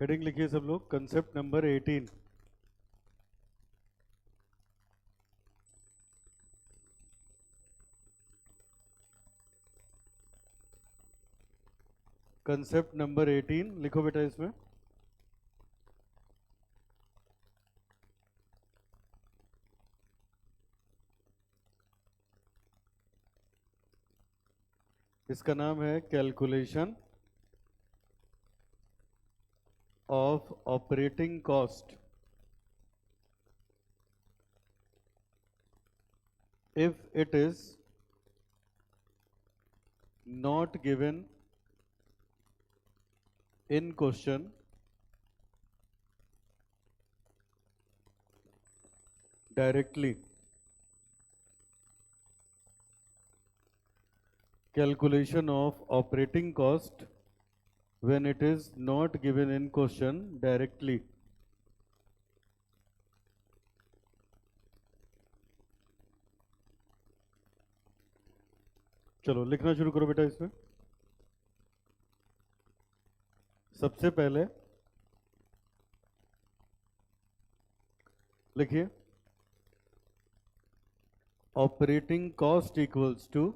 Heading लिखिए सब लोग, कंसेप्ट नंबर 18। कंसेप्ट नंबर 18 लिखो बेटा इसमें। इसका नाम है calculation of operating cost if it is not given in question directly. Calculation of operating cost when it is not given in question directly. चलो लिखना शुरू करो बेटा इसमें। सबसे पहले लिखिए operating cost equals to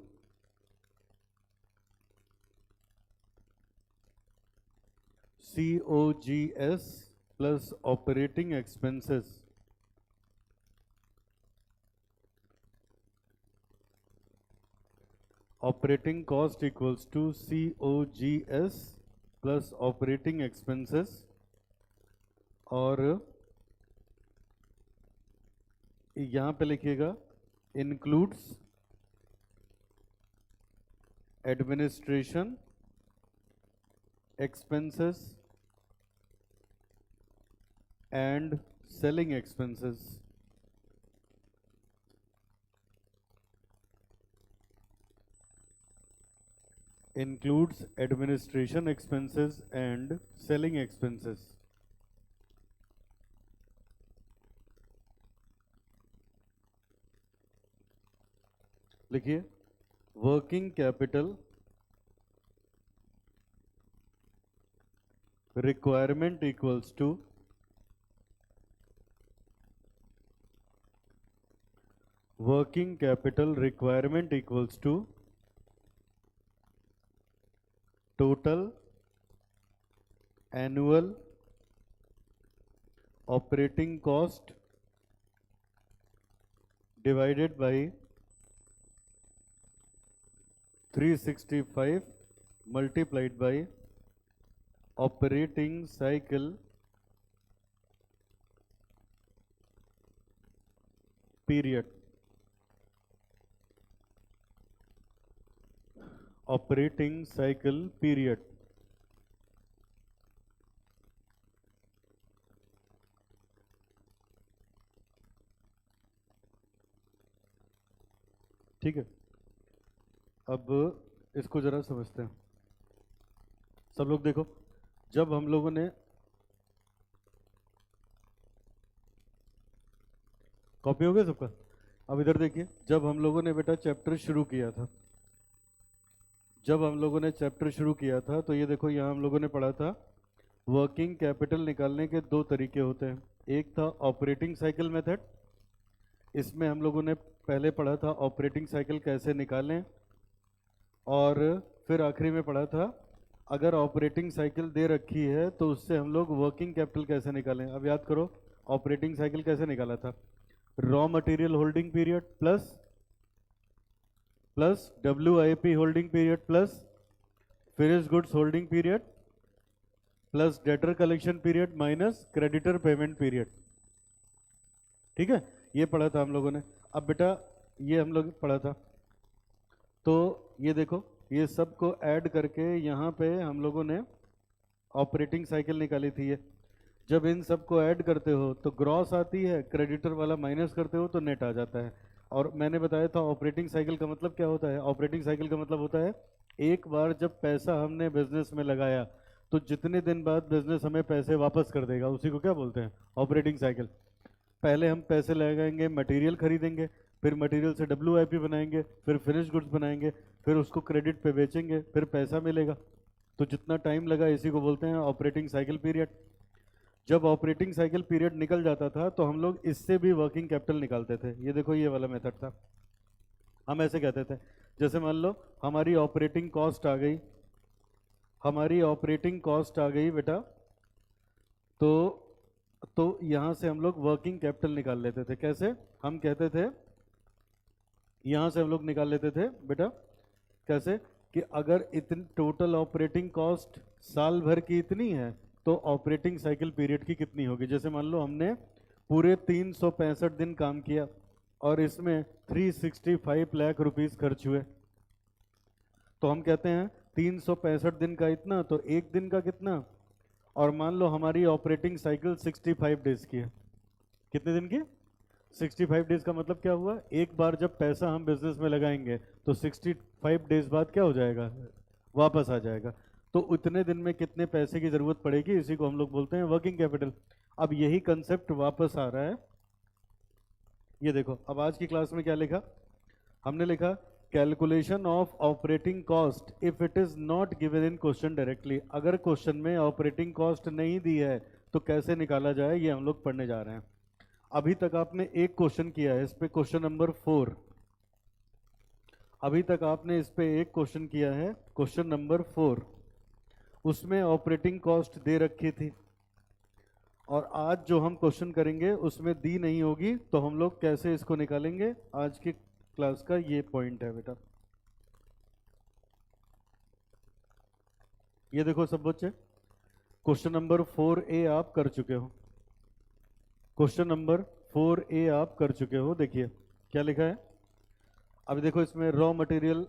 COGS plus operating expenses. Operating cost equals to COGS plus operating expenses, और यहां पे लिखिएगा includes administration expenses and selling expenses. includes administration expenses and selling expenses. लिखिए working capital requirement equals to working capital requirement equals to total annual operating cost divided by 365 multiplied by operating cycle period. Operating cycle period. ठीक है, अब इसको जरा समझते हैं। सब लोग देखो, जब हम लोगों ने कॉपी हो गया सबका, अब इधर देखिए, जब हम लोगों ने बेटा चैप्टर शुरू किया था, तो ये देखो यहाँ हम लोगों ने पढ़ा था वर्किंग कैपिटल निकालने के दो तरीके होते हैं। एक था ऑपरेटिंग साइकिल मेथड, इसमें हम लोगों ने पहले पढ़ा था ऑपरेटिंग साइकिल कैसे निकालें, और फिर आखिरी में पढ़ा था अगर ऑपरेटिंग साइकिल दे रखी है तो उससे हम लोग वर्किंग कैपिटल कैसे निकालें। अब याद करो ऑपरेटिंग साइकिल कैसे निकाला था, raw material holding period plus WIP holding period plus finish goods holding period plus debtor collection period minus creditor payment period. ठीक है, ये पढ़ा था हम लोगों ने। अब बेटा ये हम लोग पढ़ा था, तो ये देखो ये सब को ऐड करके यहाँ पे हम लोगों ने ऑपरेटिंग साइकिल निकाली थी। ये जब इन सब को ऐड करते हो तो ग्रॉस आती है, क्रेडिटर वाला माइनस करते हो तो नेट आ जाता है। और मैंने बताया था ऑपरेटिंग साइकिल का मतलब क्या होता है। ऑपरेटिंग साइकिल का मतलब होता है एक बार जब पैसा हमने बिजनेस में लगाया तो जितने दिन बाद बिजनेस हमें पैसे वापस कर देगा, उसी को क्या बोलते हैं, ऑपरेटिंग साइकिल। पहले हम पैसे लगाएंगे, मटेरियल खरीदेंगे, फिर मटेरियल से WIP बनाएंगे, फिर फिनिश गुड्स बनाएंगे, फिर उसको क्रेडिट पे बेचेंगे, फिर पैसा मिलेगा। तो जितना टाइम लगा इसी को बोलते हैं ऑपरेटिंग साइकिल पीरियड। जब ऑपरेटिंग साइकिल पीरियड निकल जाता था तो हम लोग इससे भी वर्किंग कैपिटल निकालते थे। ये देखो ये वाला मेथड था। हम ऐसे कहते थे, जैसे मान लो हमारी ऑपरेटिंग कॉस्ट आ गई, हमारी ऑपरेटिंग कॉस्ट आ गई बेटा, तो यहाँ से हम लोग वर्किंग कैपिटल निकाल लेते थे। कैसे? हम कहते थे, यहाँ से हम लोग निकाल लेते थे बेटा, कैसे कि अगर इतनी टोटल ऑपरेटिंग कॉस्ट साल भर की इतनी है तो ऑपरेटिंग साइकिल पीरियड की कितनी होगी। जैसे मान लो हमने पूरे 365 दिन काम किया और इसमें 365 लाख रुपीस खर्च हुए, तो हम कहते हैं 365 दिन का इतना, तो एक दिन का कितना। और मान लो हमारी ऑपरेटिंग साइकिल 65 डेज की है। कितने दिन की? 65 डेज का मतलब क्या हुआ? एक बार जब पैसा हम बिजनेस में लगाएंगे तो 65 डेज बाद क्या हो जाएगा? वापस आ जाएगा। तो उतने दिन में कितने पैसे की जरूरत पड़ेगी, इसी को हम लोग बोलते हैं वर्किंग कैपिटल। अब यही कंसेप्ट वापस आ रहा है। ये देखो, अब आज की क्लास में क्या लिखा हमने? लिखा calculation of operating cost if it is not given in question directly. अगर क्वेश्चन में ऑपरेटिंग कॉस्ट नहीं दी है तो कैसे निकाला जाए, ये हम लोग पढ़ने जा रहे हैं। अभी तक आपने एक क्वेश्चन किया है, इस पे क्वेश्चन नंबर 4। अभी तक आपने इस पे एक क्वेश्चन किया है, क्वेश्चन नंबर 4। उसमें ऑपरेटिंग कॉस्ट दे रखी थी, और आज जो हम क्वेश्चन करेंगे उसमें दी नहीं होगी, तो हम लोग कैसे इसको निकालेंगे, आज की क्लास का ये पॉइंट है बेटा। ये देखो सब बच्चे, क्वेश्चन नंबर 4A आप कर चुके हो। क्वेश्चन नंबर 4A आप कर चुके हो। देखिए क्या लिखा है। अब देखो इसमें raw material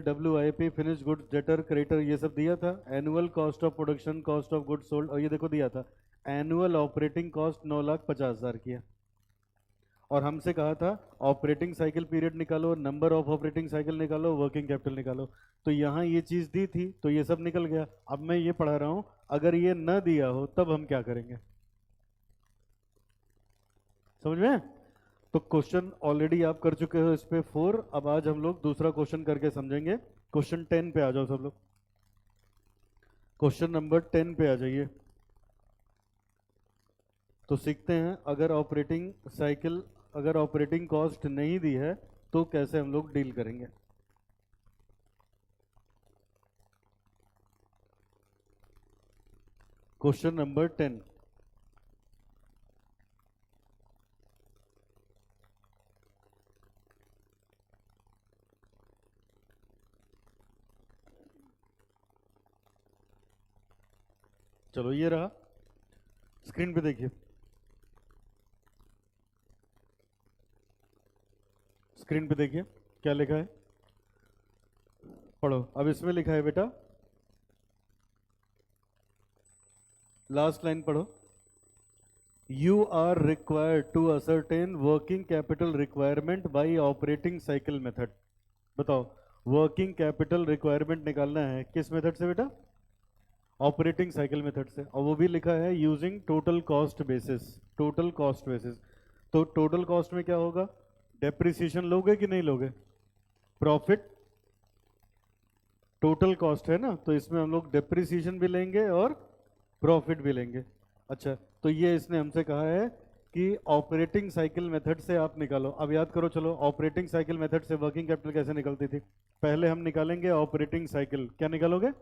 WIP, finish goods, debtor, creditor, ये सब दिया था। Annual cost of production, cost of goods sold, और ये देखो दिया था एनुअल ऑपरेटिंग कॉस्ट 9,50,000 की है। और हमसे कहा था ऑपरेटिंग साइकिल पीरियड निकालो, नंबर ऑफ ऑपरेटिंग साइकिल निकालो, वर्किंग कैपिटल निकालो। तो यहाँ ये चीज़ दी थी तो ये सब निकल गया। अब मैं ये पढ़ा रहा हूँ, अगर ये न दिया हो तब हम क्या करेंगे, समझ में? तो क्वेश्चन ऑलरेडी आप कर चुके हो इस पे 4। अब आज हम लोग दूसरा क्वेश्चन करके समझेंगे। क्वेश्चन 10 पे आ जाओ सब लोग। क्वेश्चन नंबर 10 पे आ जाइए। तो सीखते हैं, अगर ऑपरेटिंग कॉस्ट नहीं दी है तो कैसे हम लोग डील करेंगे। Question number 10। चलो ये रहा, स्क्रीन पे देखिए। स्क्रीन पे देखिए क्या लिखा है, पढ़ो। अब इसमें लिखा है बेटा, लास्ट लाइन पढ़ो। You are required to ascertain working capital requirement by operating cycle method. बताओ, वर्किंग कैपिटल रिक्वायरमेंट निकालना है किस मेथड से बेटा? ऑपरेटिंग साइकिल मेथड से। और वो भी लिखा है using total cost basis. Total cost basis, तो टोटल कॉस्ट में क्या होगा? डेप्रिसिएशन लोगे कि नहीं लोगे? प्रॉफिट, टोटल कॉस्ट है ना, तो इसमें हम लोग डेप्रिसिएशन भी लेंगे और प्रॉफिट भी लेंगे। अच्छा, तो ये इसने हमसे कहा है कि ऑपरेटिंग साइकिल मेथड से आप निकालो। अब याद करो, चलो ऑपरेटिंग साइकिल मेथड से वर्किंग कैपिटल कैसे निकलती थी। पहले हम निकालेंगे ऑपरेटिंग साइकिल। क्या निकालोगे?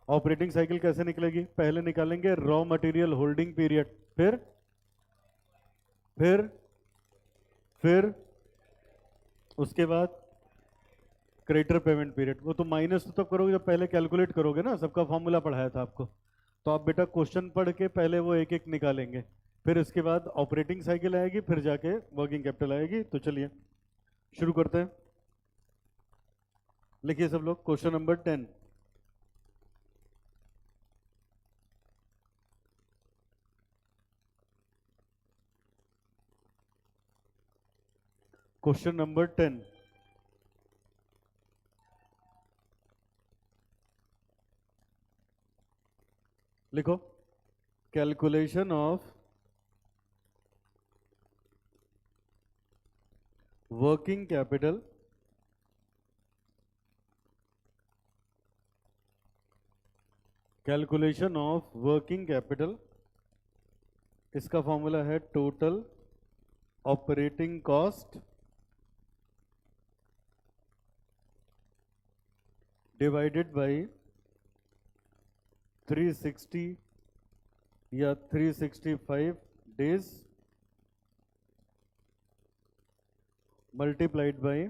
ऑपरेटिंग साइकिल कैसे निकलेगी? पहले निकालेंगे रॉ मटेरियल होल्डिंग पीरियड, फिर फिर उसके बाद क्रेडिटर पेमेंट पीरियड। वो तो माइनस तो तब करोगे जब पहले कैलकुलेट करोगे ना, सबका फॉर्मूला पढ़ाया था आपको। तो आप बेटा क्वेश्चन पढ़ के पहले वो एक एक निकालेंगे, फिर इसके बाद ऑपरेटिंग साइकिल आएगी, फिर जाके वर्किंग कैपिटल आएगी। तो चलिए शुरू करते हैं। लिखिए सब लोग क्वेश्चन नंबर 10। Question number 10। लिखो, calculation of working capital calculation of working capital, इसका फॉर्मूला है total operating cost divided by 360 या 365 days multiplied by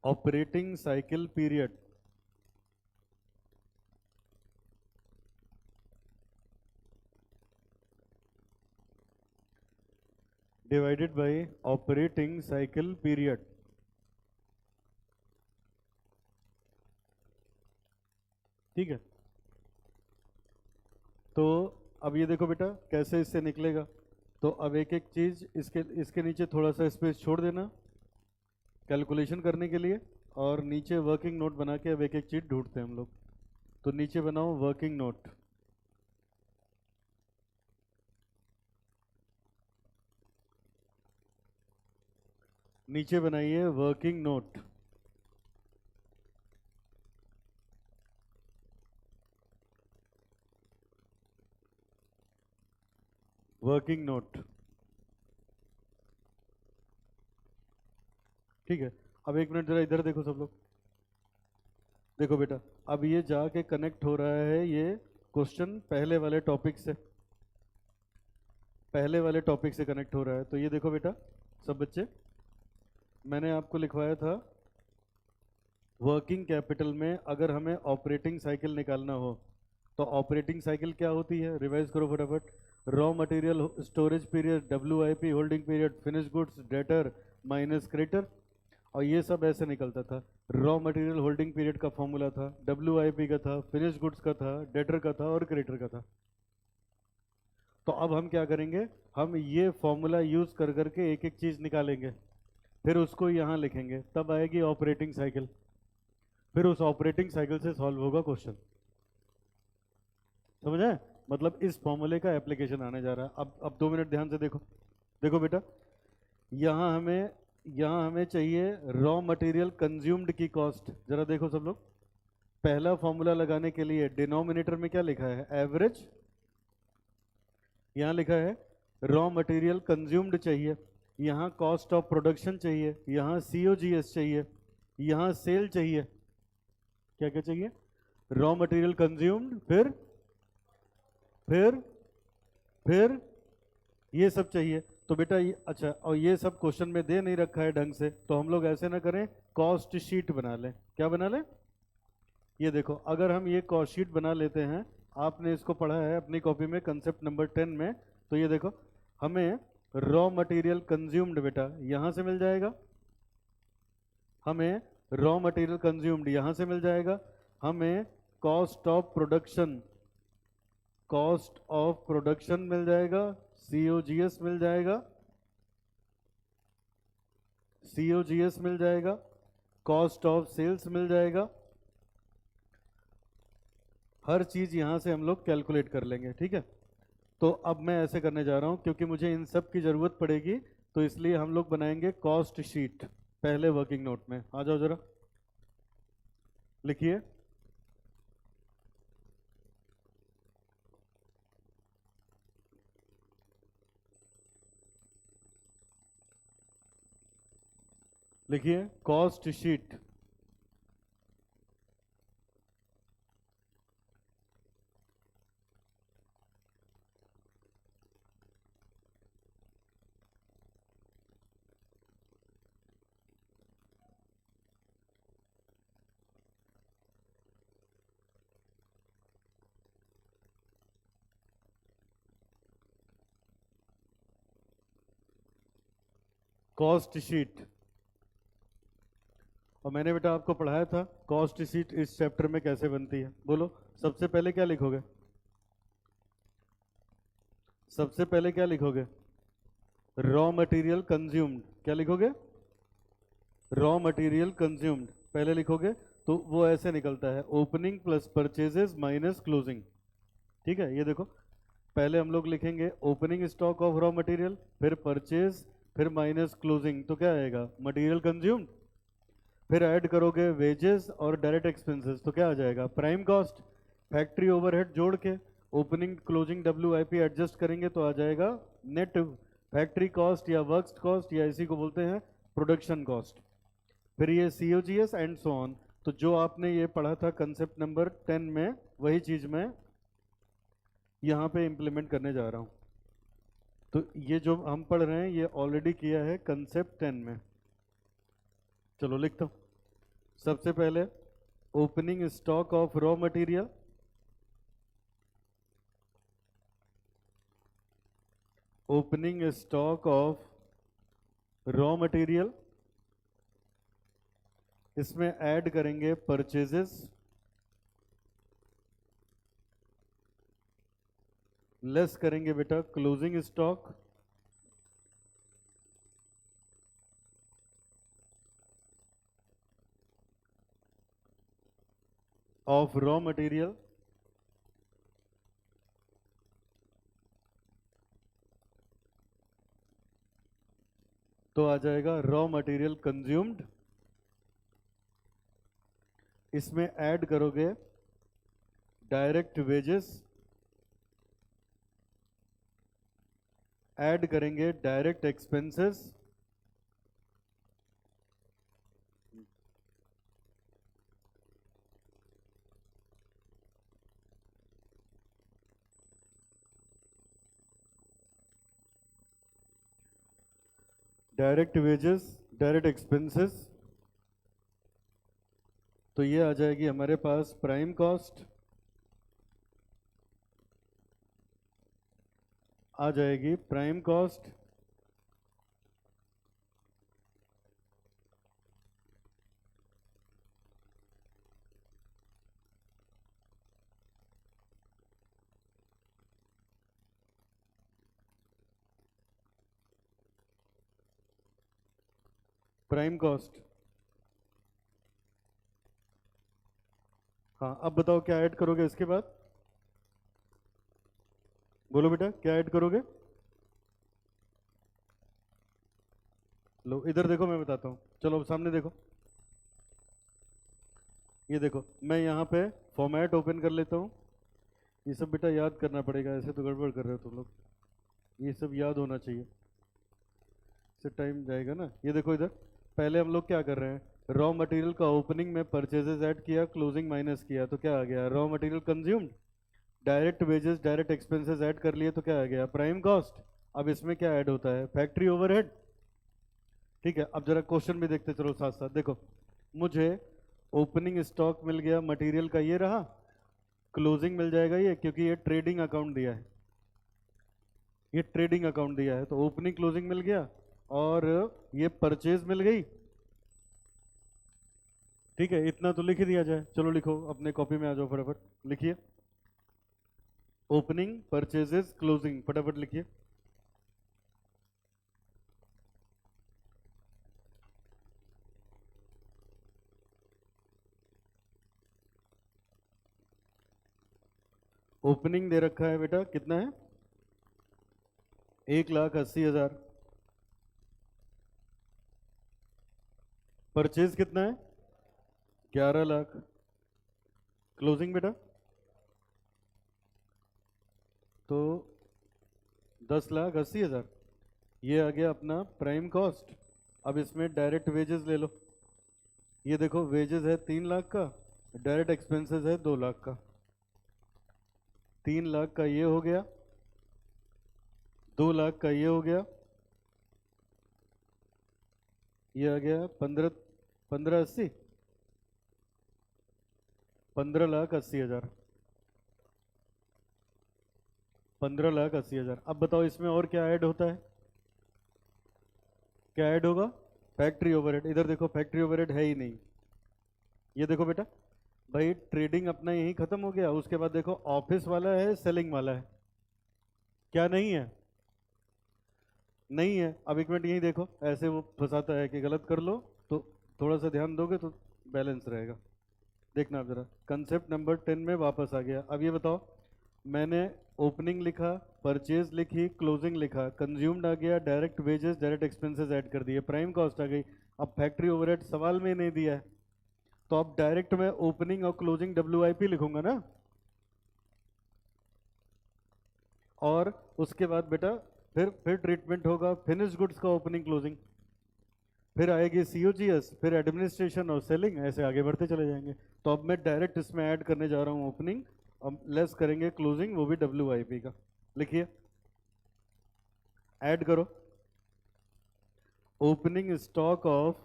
operating cycle period divided by operating cycle period. ठीक है, तो अब ये देखो बेटा कैसे इससे निकलेगा। तो अब एक एक चीज इसके नीचे थोड़ा सा स्पेस छोड़ देना कैलकुलेशन करने के लिए, और नीचे वर्किंग नोट बना के अब एक एक चीज ढूंढते हैं हम लोग। तो नीचे बनाओ वर्किंग नोट, नीचे बनाइए वर्किंग नोट। वर्किंग नोट, ठीक है। अब एक मिनट जरा इधर देखो सब लोग, देखो बेटा अब ये जाके कनेक्ट हो रहा है ये क्वेश्चन पहले वाले टॉपिक से, पहले वाले टॉपिक से कनेक्ट हो रहा है। तो ये देखो बेटा सब बच्चे, मैंने आपको लिखवाया था वर्किंग कैपिटल में अगर हमें ऑपरेटिंग साइकिल निकालना हो तो ऑपरेटिंग साइकिल क्या होती है, रिवाइज करो फटाफट। Raw material storage period, WIP holding period, finish goods debtor minus creditor, और ये सब ऐसे निकलता था। रॉ मटेरियल होल्डिंग पीरियड का फॉर्मूला था, WIP का था, फिनिश गुड्स का था, डेटर का था और क्रेडिटर का था। तो अब हम क्या करेंगे, हम ये फॉर्मूला यूज कर करके एक एक चीज निकालेंगे, फिर उसको यहाँ लिखेंगे, तब आएगी ऑपरेटिंग साइकिल। फिर उस ऑपरेटिंग साइकिल से सॉल्व होगा क्वेश्चन। समझ आए, मतलब इस फॉर्मूले का एप्लीकेशन आने जा रहा है। अब 2 मिनट ध्यान से देखो, देखो बेटा यहाँ हमें चाहिए रॉ मटेरियल कंज्यूम्ड की कॉस्ट। जरा देखो सब लोग, पहला फॉर्मूला लगाने के लिए डिनोमिनेटर में क्या लिखा है, एवरेज। यहाँ लिखा है रॉ मटेरियल कंज्यूम्ड चाहिए, यहाँ कॉस्ट ऑफ प्रोडक्शन चाहिए, यहाँ COGS चाहिए, यहाँ सेल चाहिए। क्या क्या चाहिए, रॉ मटेरियल कंज्यूम्ड, फिर ये सब चाहिए। तो बेटा अच्छा, और ये सब क्वेश्चन में दे नहीं रखा है ढंग से, तो हम लोग ऐसे ना करें, कॉस्ट शीट बना लें। क्या बना लें, ये देखो अगर हम ये कॉस्ट शीट बना लेते हैं, आपने इसको पढ़ा है अपनी कॉपी में कंसेप्ट नंबर 10 में। तो ये देखो हमें रॉ मटेरियल कंज्यूम्ड बेटा यहाँ से मिल जाएगा, हमें रॉ मटेरियल कंज्यूम्ड यहाँ से मिल जाएगा, हमें कॉस्ट ऑफ प्रोडक्शन मिल जाएगा, COGS मिल जाएगा, मिल जाएगा, कॉस्ट ऑफ सेल्स मिल जाएगा। हर चीज यहां से हम लोग कैलकुलेट कर लेंगे, ठीक है। तो अब मैं ऐसे करने जा रहा हूं क्योंकि मुझे इन सब की जरूरत पड़ेगी, तो इसलिए हम लोग बनाएंगे कॉस्ट शीट पहले वर्किंग नोट में। आ जाओ जरा, लिखिए लिखिए कॉस्ट शीट। कॉस्ट शीट, और मैंने बेटा आपको पढ़ाया था कॉस्ट शीट इस चैप्टर में कैसे बनती है। बोलो सबसे पहले क्या लिखोगे, सबसे पहले क्या लिखोगे, रॉ मटेरियल कंज्यूम्ड। क्या लिखोगे, रॉ मटेरियल कंज्यूम्ड पहले लिखोगे। तो वो ऐसे निकलता है opening plus purchases minus closing. ठीक है, ये देखो पहले हम लोग लिखेंगे opening stock of raw material, फिर परचेज, फिर माइनस क्लोजिंग, तो क्या आएगा मटेरियल कंज्यूम्ड। फिर ऐड करोगे वेजेस और डायरेक्ट एक्सपेंसेस, तो क्या आ जाएगा प्राइम कॉस्ट। फैक्ट्री ओवरहेड जोड़ के ओपनिंग क्लोजिंग WIP एडजस्ट करेंगे तो आ जाएगा नेट फैक्ट्री कॉस्ट या वर्क्स कॉस्ट या इसी को बोलते हैं प्रोडक्शन कॉस्ट। फिर ये COGS एंड सो ऑन। तो जो आपने ये पढ़ा था कंसेप्ट नंबर 10 में, वही चीज मैं यहाँ पे इम्प्लीमेंट करने जा रहा हूँ। तो ये जो हम पढ़ रहे हैं ये ऑलरेडी किया है कंसेप्ट 10 में। चलो लिखता हूँ। सबसे पहले opening stock of raw material, opening stock of raw material, इसमें ऐड करेंगे परचेजेस लेस करेंगे बेटा closing stock, of raw material, तो आ जाएगा रॉ मटेरियल कंज्यूम्ड। इसमें ऐड करोगे डायरेक्ट वेजेस, ऐड करेंगे direct expenses, direct wages, direct expenses, तो ये आ जाएगी हमारे पास प्राइम कॉस्ट, आ जाएगी प्राइम कॉस्ट, प्राइम कॉस्ट। हाँ अब बताओ क्या ऐड करोगे इसके बाद, बोलो बेटा क्या ऐड करोगे। लो इधर देखो मैं बताता हूँ, चलो सामने देखो। ये देखो मैं यहाँ पे फॉर्मेट ओपन कर लेता हूँ। ये सब बेटा याद करना पड़ेगा, ऐसे तो गड़बड़ कर रहे हो तुम लोग, ये सब याद होना चाहिए, इससे टाइम जाएगा ना। ये देखो इधर पहले हम लोग क्या कर रहे हैं, रॉ मटेरियल का ओपनिंग में परचेजेस ऐड किया, क्लोजिंग माइनस किया, तो क्या आ गया raw material consumed. Direct wages direct expenses add कर लिए तो क्या आ गया प्राइम कॉस्ट। अब इसमें क्या ऐड होता है फैक्ट्री ओवरहेड। ठीक है, अब जरा क्वेश्चन भी देखते चलो साथ साथ। देखो मुझे ओपनिंग स्टॉक मिल गया मटेरियल का, ये रहा, क्लोजिंग मिल जाएगा ये, क्योंकि ये ट्रेडिंग अकाउंट दिया है, ये ट्रेडिंग अकाउंट दिया है, तो ओपनिंग क्लोजिंग मिल गया और ये परचेज मिल गई। ठीक है, इतना तो लिख ही दिया जाए। चलो लिखो अपने कॉपी में आ जाओ, फटाफट लिखिए ओपनिंग परचेजेस क्लोजिंग, फटाफट लिखिए। ओपनिंग दे रखा है बेटा कितना है 1,80,000। परचेज कितना है 11 लाख। क्लोजिंग बेटा तो 10,80,000। ये आ गया अपना प्राइम कॉस्ट। अब इसमें डायरेक्ट वेजेस ले लो। ये देखो वेजेस है 3 लाख का, डायरेक्ट एक्सपेंसेस है 2 लाख का। 3 लाख का ये हो गया, 2 लाख का ये हो गया, ये आ गया 15,80, 15,80,000, 15,80,000। अब बताओ इसमें और क्या ऐड होता है, क्या ऐड होगा फैक्ट्री ओवरहेड। इधर देखो फैक्ट्री ओवरहेड है ही नहीं। ये देखो बेटा भाई ट्रेडिंग अपना यही खत्म हो गया, उसके बाद देखो ऑफिस वाला है सेलिंग वाला है, क्या नहीं है, नहीं है। अब एक मिनट यही देखो, ऐसे वो फंसाता है कि गलत कर लो, तो थोड़ा सा ध्यान दोगे तो बैलेंस रहेगा। देखना आप जरा कंसेप्ट नंबर 10 में वापस आ गया। अब ये बताओ मैंने ओपनिंग लिखा, परचेज लिखी, क्लोजिंग लिखा, कंज्यूम्ड आ गया, direct wages direct expenses add कर दिए, प्राइम कॉस्ट आ गई। अब फैक्ट्री ओवरहेड सवाल में नहीं दिया है, तो अब डायरेक्ट मैं ओपनिंग और क्लोजिंग WIP लिखूंगा ना। और उसके बाद बेटा फिर ट्रीटमेंट होगा फिनिश गुड्स का ओपनिंग क्लोजिंग, फिर आएगी COGS, फिर एडमिनिस्ट्रेशन और सेलिंग, ऐसे आगे बढ़ते चले जाएंगे। तो अब मैं डायरेक्ट इसमें ऐड करने जा रहा हूँ ओपनिंग, अब लेस करेंगे क्लोजिंग, वो भी WIP का। लिखिए, ऐड करो opening stock of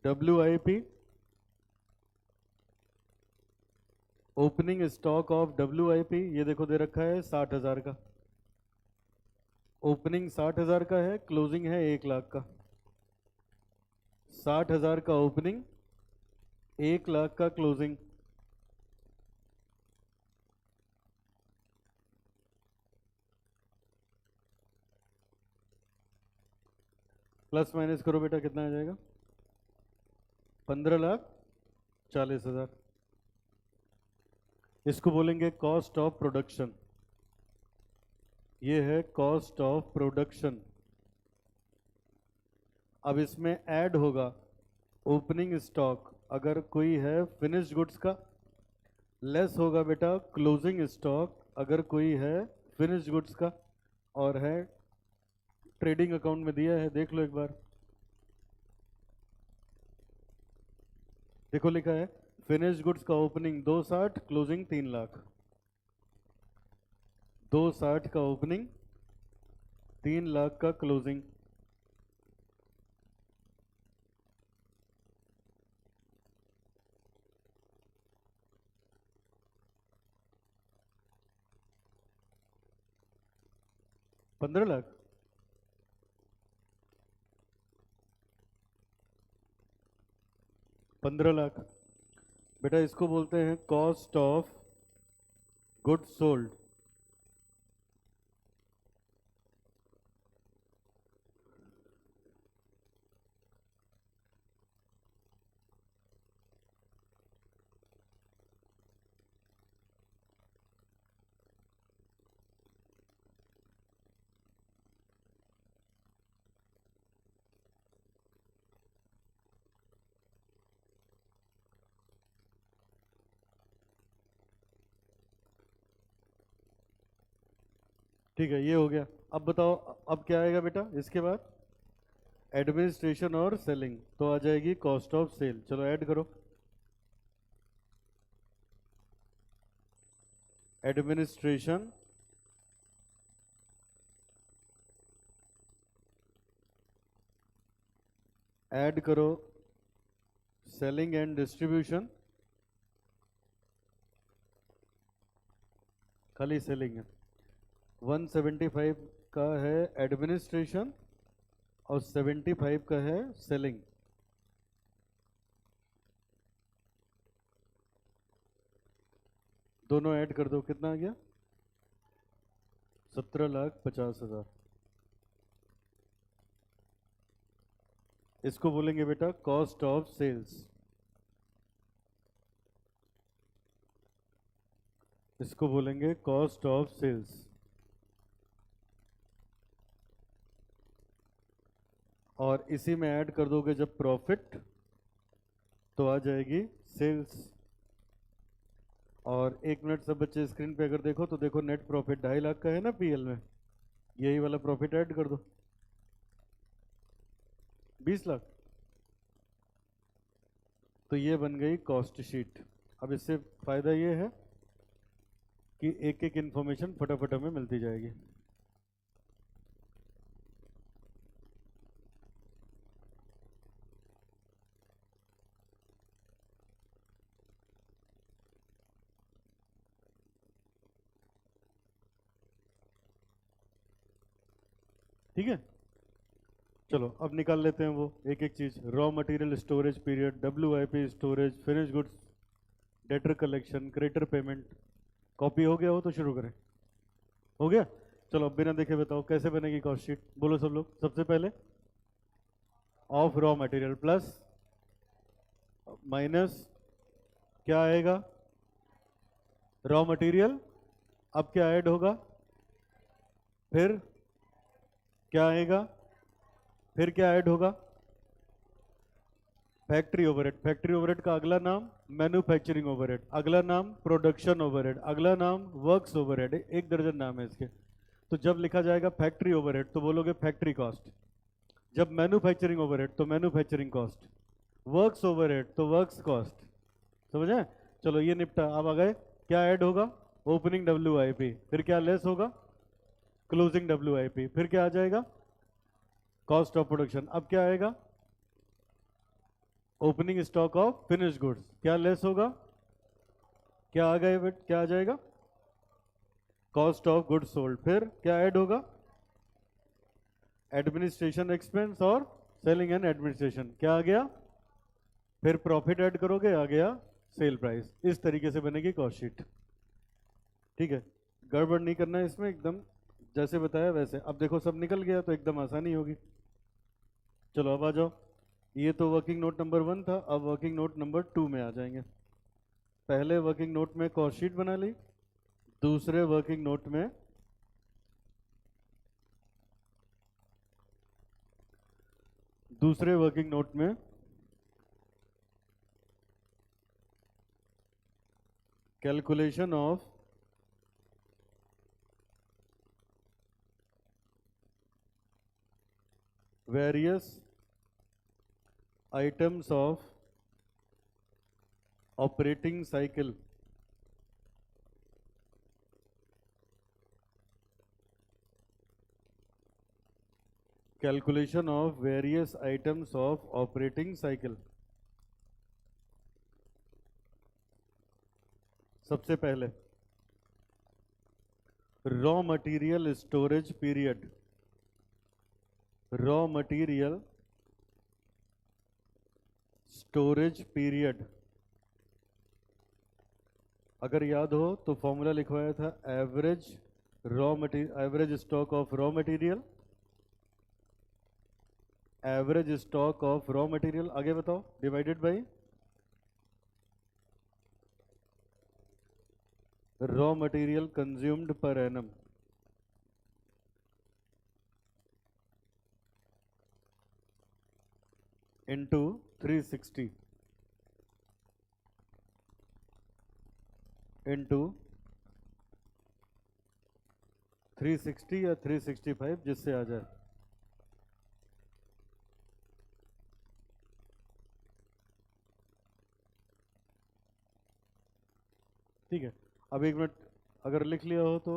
WIP, opening stock of WIP, ये देखो दे रखा है 60,000 का, ओपनिंग 60,000 का है, क्लोजिंग है 1 लाख का। 60,000 का ओपनिंग, 1 लाख का क्लोजिंग। प्लस माइनस करो बेटा, कितना आ जाएगा? 15,40,000। इसको बोलेंगे कॉस्ट ऑफ प्रोडक्शन, ये है कॉस्ट ऑफ प्रोडक्शन। अब इसमें ऐड होगा ओपनिंग स्टॉक अगर कोई है फिनिश्ड गुड्स का, लेस होगा बेटा क्लोजिंग स्टॉक अगर कोई है फिनिश्ड गुड्स का, और है ट्रेडिंग अकाउंट में दिया है, देख लो एक बार। देखो लिखा है फिनिश्ड गुड्स का ओपनिंग 260, क्लोजिंग 3 लाख। 260 का ओपनिंग, 3 लाख का क्लोजिंग। पंद्रह लाख। पंद्रह लाख बेटा इसको बोलते हैं कॉस्ट ऑफ गुड्स सोल्ड। ठीक है, ये हो गया। अब बताओ अब क्या आएगा बेटा इसके बाद? एडमिनिस्ट्रेशन और सेलिंग, तो आ जाएगी कॉस्ट ऑफ सेल। चलो ऐड करो, एडमिनिस्ट्रेशन ऐड करो सेलिंग एंड डिस्ट्रीब्यूशन, खाली सेलिंग है। 175 का है एडमिनिस्ट्रेशन और 75 का है सेलिंग। दोनों ऐड कर दो, कितना आ गया? 17,50,000। इसको बोलेंगे बेटा कॉस्ट ऑफ सेल्स, इसको बोलेंगे कॉस्ट ऑफ सेल्स। और इसी में ऐड कर दोगे जब प्रॉफिट, तो आ जाएगी सेल्स। और 1 मिनट सब बच्चे स्क्रीन पे अगर देखो तो देखो नेट प्रॉफिट 2.5 लाख का है ना PL में, यही वाला प्रॉफिट ऐड कर दो 20 लाख। तो ये बन गई कॉस्ट शीट। अब इससे फायदा ये है कि एक एक इंफॉर्मेशन फटाफट हमें मिलती जाएगी। ठीक है, चलो अब निकाल लेते हैं वो एक एक चीज। Raw material storage period, WIP storage, finish goods, debtor collection, creditor payment. Copy हो गया हो तो शुरू करें। हो गया? चलो अब बिना देखे बताओ कैसे बनेगी कॉस्ट शीट, बोलो सब लोग। सबसे पहले of raw material plus minus क्या आएगा? Raw material. अब क्या ऐड होगा? फिर क्या आएगा? फिर क्या ऐड होगा? Factory overhead. फैक्ट्री ओवरहेड का अगला नाम मैन्युफैक्चरिंग ओवरहेड, अगला नाम प्रोडक्शन ओवरहेड, अगला नाम वर्क्स ओवरहेड। 1 दर्जन नाम है इसके। तो जब लिखा जाएगा फैक्ट्री ओवरहेड तो बोलोगे फैक्ट्री कॉस्ट, जब मैन्युफैक्चरिंग ओवरहेड तो मैन्युफैक्चरिंग कॉस्ट, वर्क्स ओवरहेड तो वर्क्स कॉस्ट। समझे? चलो ये निपटा। अब आ गए क्या ऐड होगा, ओपनिंग WIP, फिर क्या लेस होगा, क्लोजिंग WIP, फिर क्या आ जाएगा, कॉस्ट ऑफ प्रोडक्शन। अब क्या आएगा, opening stock of finish goods, क्या लेस होगा, क्या आ गए बेट, क्या आ जाएगा, कॉस्ट ऑफ गुड्स सोल्ड। फिर क्या ऐड होगा, एडमिनिस्ट्रेशन एक्सपेंस और सेलिंग एंड एडमिनिस्ट्रेशन, क्या आ गया, फिर प्रॉफिट ऐड करोगे, आ गया सेल प्राइस। इस तरीके से बनेगी कॉस्ट शीट। ठीक है, गड़बड़ नहीं करना है इसमें, एकदम जैसे बताया वैसे। अब देखो सब निकल गया तो एकदम आसानी होगी। चलो अब आ जाओ, ये तो वर्किंग नोट नंबर 1 था, अब वर्किंग नोट नंबर 2 में आ जाएंगे। पहले वर्किंग नोट में कॉस्ट शीट बना ली, दूसरे वर्किंग नोट में calculation of various items of operating cycle, calculation of various items of operating cycle. सबसे पहले raw material storage period, raw material storage period. अगर याद हो तो फॉर्मूला लिखवाया था average average stock of raw material, average stock of raw material, आगे बताओ, divided by raw material consumed per annum. Into 360 into 360 या 365 जिससे आ जाए। ठीक है, अब एक मिनट, अगर लिख लिया हो तो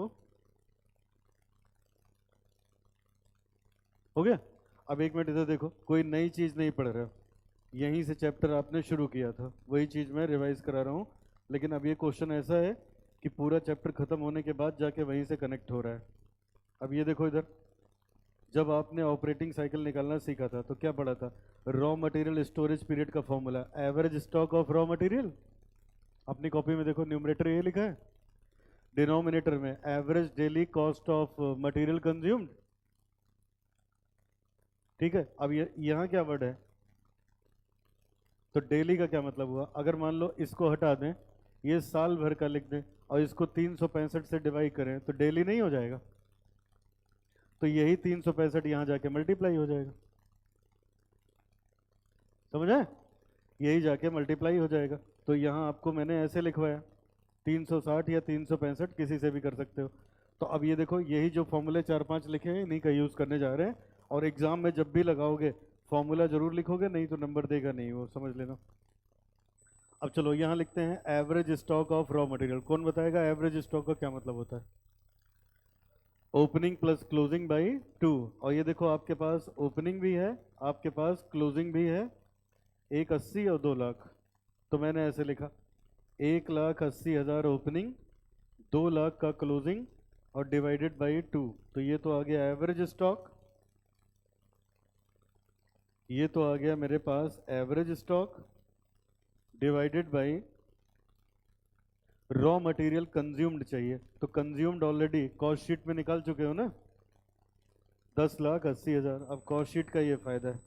हो गया। अब एक मिनट इधर देखो, कोई नई चीज नहीं पढ़ रहे हो, यहीं से चैप्टर आपने शुरू किया था, वही चीज मैं रिवाइज करा रहा हूँ। लेकिन अब ये क्वेश्चन ऐसा है कि पूरा चैप्टर खत्म होने के बाद जाके वहीं से कनेक्ट हो रहा है। अब ये देखो इधर, जब आपने ऑपरेटिंग साइकिल निकालना सीखा था तो क्या पढ़ा था, रॉ मटेरियल स्टोरेज पीरियड का formula average stock of raw material. अपनी कॉपी में देखो न्यूमरेटर ये लिखा है, डिनोमिनेटर में average daily cost of material consumed. ठीक है, अब ये यहाँ क्या वर्ड है, तो डेली का क्या मतलब हुआ, अगर मान लो इसको हटा दें, ये साल भर का लिख दें और इसको 365 से डिवाइड करें तो डेली नहीं हो जाएगा, तो यही 365 यहाँ जाके मल्टीप्लाई हो जाएगा। समझ आए, यही जाके मल्टीप्लाई हो जाएगा। तो यहाँ आपको मैंने ऐसे लिखवाया 360 या 365, किसी से भी कर सकते हो। तो अब ये देखो, यही जो फॉर्मूले 4-5 लिखे हैं इन्हीं का यूज़ करने जा रहे हैं, और एग्जाम में जब भी लगाओगे फॉर्मूला जरूर लिखोगे, नहीं तो नंबर देगा नहीं वो, समझ लेना। अब चलो यहाँ लिखते हैं average stock of raw material. कौन बताएगा एवरेज स्टॉक का क्या मतलब होता है, ओपनिंग प्लस क्लोजिंग बाई 2। और ये देखो आपके पास ओपनिंग भी है, आपके पास क्लोजिंग भी है, 180 और 2 लाख। तो मैंने ऐसे लिखा 1,80,000 ओपनिंग, 2 लाख का क्लोजिंग और डिवाइडेड बाई 2। तो ये तो आ गया एवरेज स्टॉक, ये तो आ गया मेरे पास average stock divided by raw material consumed चाहिए, तो कंज्यूम्ड ऑलरेडी कॉस्ट शीट में निकाल चुके हो ना, 10,80,000। अब कॉस्ट शीट का ये फायदा है,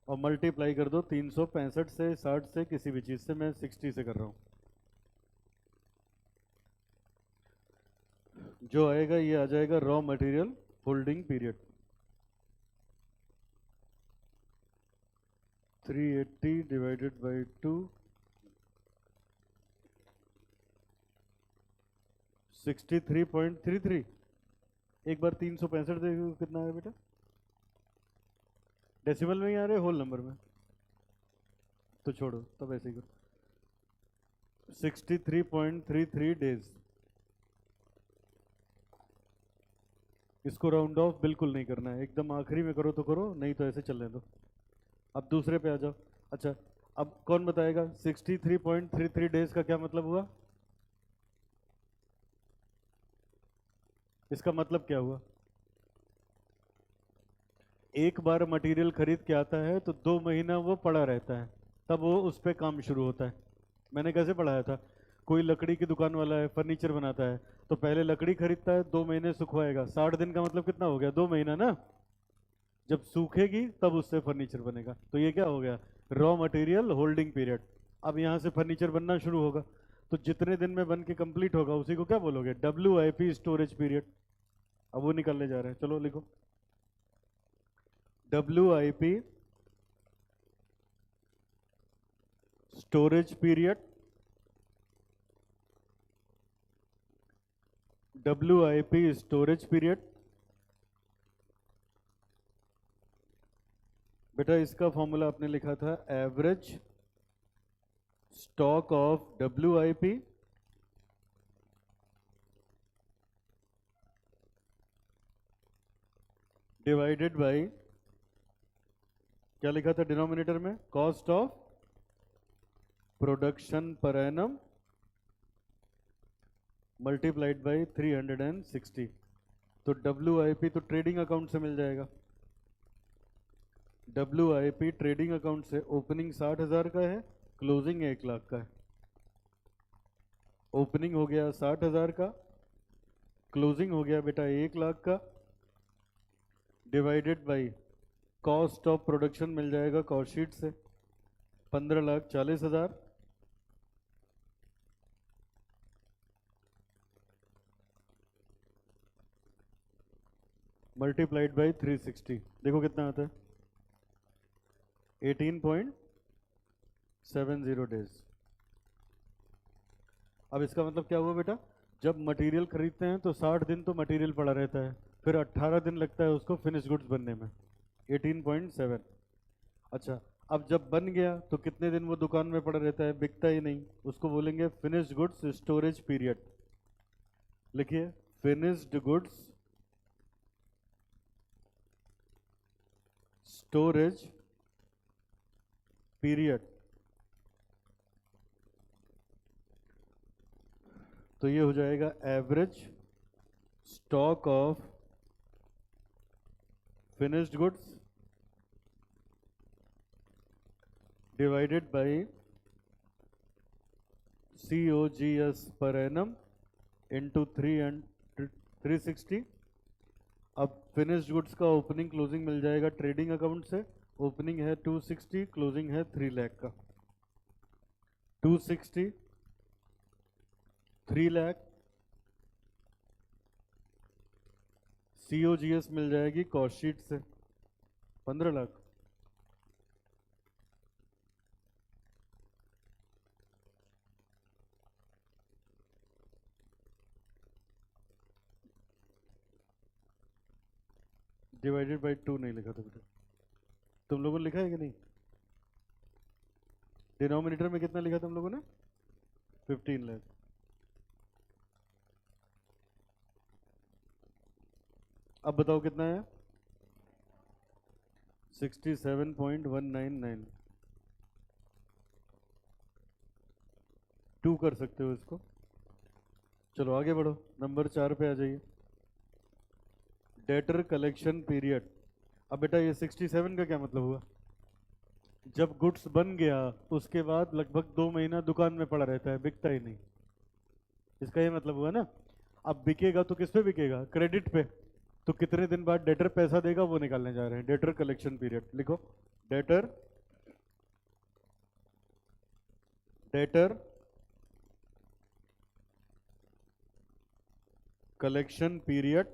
और मल्टीप्लाई कर दो 365 से, 60 से, किसी भी चीज से, मैं 60 से कर रहा हूं। जो आएगा ये आ जाएगा raw material holding period, 380 divided by 2, 63.33। एक बार 365 देखो कितना है बेटा, डेसिमल में ही आ रहे होल नंबर में, तो छोड़ो तब ऐसे ही करो, 63.33 डेज। इसको राउंड ऑफ बिल्कुल नहीं करना है, एकदम आखिरी में करो तो करो, नहीं तो ऐसे चलने दो। अब दूसरे पे आ जाओ। अच्छा, अब कौन बताएगा 63.33 डेज का क्या मतलब हुआ? इसका मतलब क्या हुआ? एक बार मटेरियल खरीद के आता है तो 2 महीना वो पड़ा रहता है, तब वो उस पर काम शुरू होता है। मैंने कैसे पढ़ाया था, कोई लकड़ी की दुकान वाला है, फर्नीचर बनाता है, तो पहले लकड़ी खरीदता है, 2 महीने सुखवाएगा, 60 दिन का मतलब कितना हो गया, 2 महीना ना। जब सूखेगी तब उससे फर्नीचर बनेगा, तो ये क्या हो गया, रॉ मटेरियल होल्डिंग पीरियड। अब यहाँ से फर्नीचर बनना शुरू होगा, तो जितने दिन में बन के कंप्लीट होगा उसी को क्या बोलोगे, WIP स्टोरेज पीरियड। अब वो निकलने जा रहे हैं, चलो लिखो, WIP storage period, WIP storage period. बेटा इसका फॉर्मूला आपने लिखा था average stock of WIP divided by, क्या लिखा था डिनोमिनेटर में, कॉस्ट ऑफ प्रोडक्शन पर एनम मल्टीप्लाइड बाय 360। तो WIP तो ट्रेडिंग अकाउंट से मिल जाएगा, WIP ट्रेडिंग अकाउंट से ओपनिंग 60,000 का है, क्लोजिंग 1 लाख का है। ओपनिंग हो गया 60,000 का, क्लोजिंग हो गया बेटा 1 लाख का, divided by cost of production मिल जाएगा कॉस्ट शीट से 15,40,000, मल्टीप्लाइड बाई 360। देखो कितना आता है, 18.70 डेज। अब इसका मतलब क्या हुआ बेटा, जब मटेरियल खरीदते हैं तो 60 दिन तो मटेरियल पड़ा रहता है, फिर 18 दिन लगता है उसको फिनिश गुड्स बनने में, 18.7। अच्छा, अब जब बन गया तो कितने दिन वो दुकान में पड़ा रहता है, बिकता ही नहीं, उसको बोलेंगे फिनिश्ड गुड्स स्टोरेज पीरियड। लिखिए, फिनिश्ड गुड्स स्टोरेज पीरियड। तो ये हो जाएगा average stock of finished goods divided by COGS per annum into 360। अब फिनिश्ड गुड्स का ओपनिंग क्लोजिंग मिल जाएगा ट्रेडिंग अकाउंट से, ओपनिंग है 260, क्लोजिंग है 3 लाख का, 260 3 लाख, COGS मिल जाएगी कॉस्ट शीट से 15 लाख। डिवाइडेड बाई 2 नहीं लिखा था बेटा, तुम लोगों ने लिखा है कि नहीं, डिनोमिनेटर में कितना लिखा तुम लोगों ने, 15 लाख। अब बताओ कितना है, 67.199। 2 कर सकते हो इसको। चलो आगे बढ़ो, नंबर 4 पे आ जाइए, डेटर कलेक्शन पीरियड। अब बेटा ये 67 का क्या मतलब हुआ, जब गुड्स बन गया उसके बाद लगभग 2 महीना दुकान में पड़ा रहता है, बिकता ही नहीं, इसका ये मतलब हुआ ना। अब बिकेगा तो किस पे बिकेगा, क्रेडिट पे, तो कितने दिन बाद डेटर पैसा देगा वो निकालने जा रहे हैं, डेटर कलेक्शन पीरियड। लिखो, debtor debtor collection period.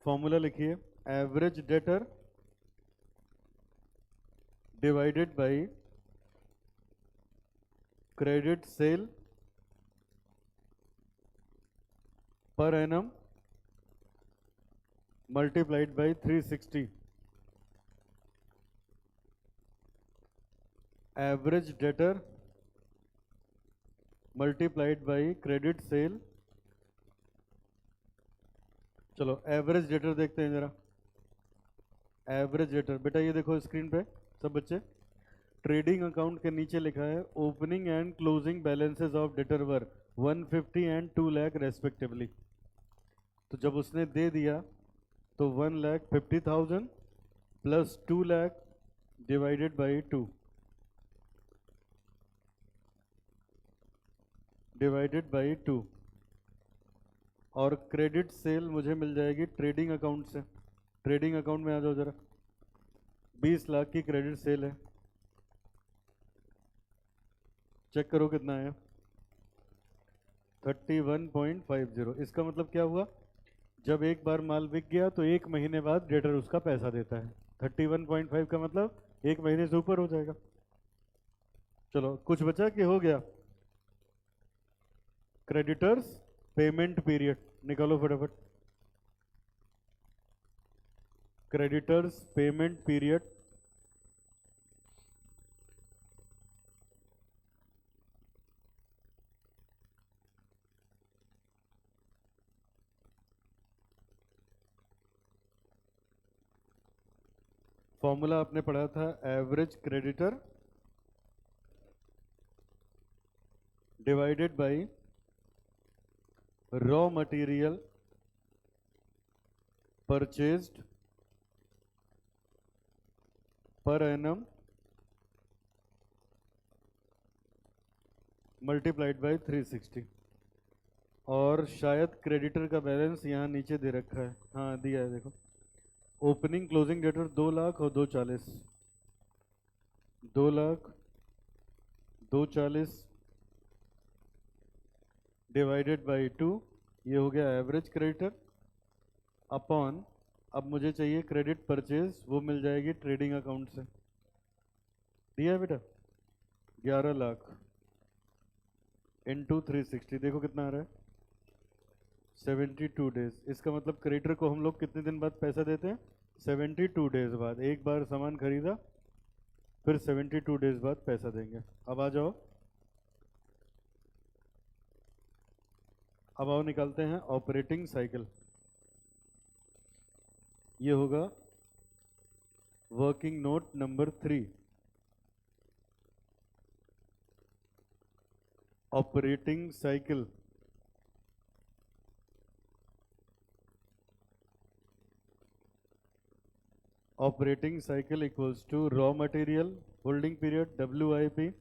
Formula लिखिए, average debtor divided by credit sale per annum multiplied by 360 average debtor multiplied by credit sale. चलो एवरेज डेटर देखते हैं जरा। एवरेज डेटर बेटा ये देखो स्क्रीन पे सब बच्चे, ट्रेडिंग अकाउंट के नीचे लिखा है opening and closing balances of debtor were 150 and 2 lakh respectively. तो जब उसने दे दिया तो 1,50,000 plus 2 lakh divided by 2 divided by 2 और क्रेडिट सेल मुझे मिल जाएगी ट्रेडिंग अकाउंट से। ट्रेडिंग अकाउंट में आ जाओ जरा। 20 लाख की क्रेडिट सेल है, चेक करो कितना है 31.50। इसका मतलब क्या हुआ, जब एक बार माल बिक गया तो एक महीने बाद डेटर उसका पैसा देता है। 31.5 का मतलब एक महीने से ऊपर हो जाएगा। चलो कुछ बचा कि हो गया। क्रेडिटर्स पेमेंट पीरियड निकालो फटाफट। क्रेडिटर्स पेमेंट पीरियड फॉर्मूला आपने पढ़ा था average creditor divided by raw material purchased पर एनम मल्टीप्लाइड बाय 360। और शायद क्रेडिटर का बैलेंस यहाँ नीचे दे रखा है, हाँ दिया है देखो। ओपनिंग क्लोजिंग डेटर 2 लाख और 240, 2 लाख 240 डिवाइडेड बाई 2, ये हो गया एवरेज क्रेडिटर अपॉन, अब मुझे चाहिए क्रेडिट परचेज, वो मिल जाएगी ट्रेडिंग अकाउंट से। दिया है बेटा 11 लाख इंटू 360, देखो कितना आ रहा है 72 डेज। इसका मतलब क्रेडिटर को हम लोग कितने दिन बाद पैसा देते हैं 72 डेज बाद। एक बार सामान खरीदा फिर 72 डेज बाद पैसा देंगे। अब आ जाओ, अब आओ निकालते हैं ऑपरेटिंग साइकिल। ये होगा working note number 3, operating cycle operating cycle equals to raw material holding period WIP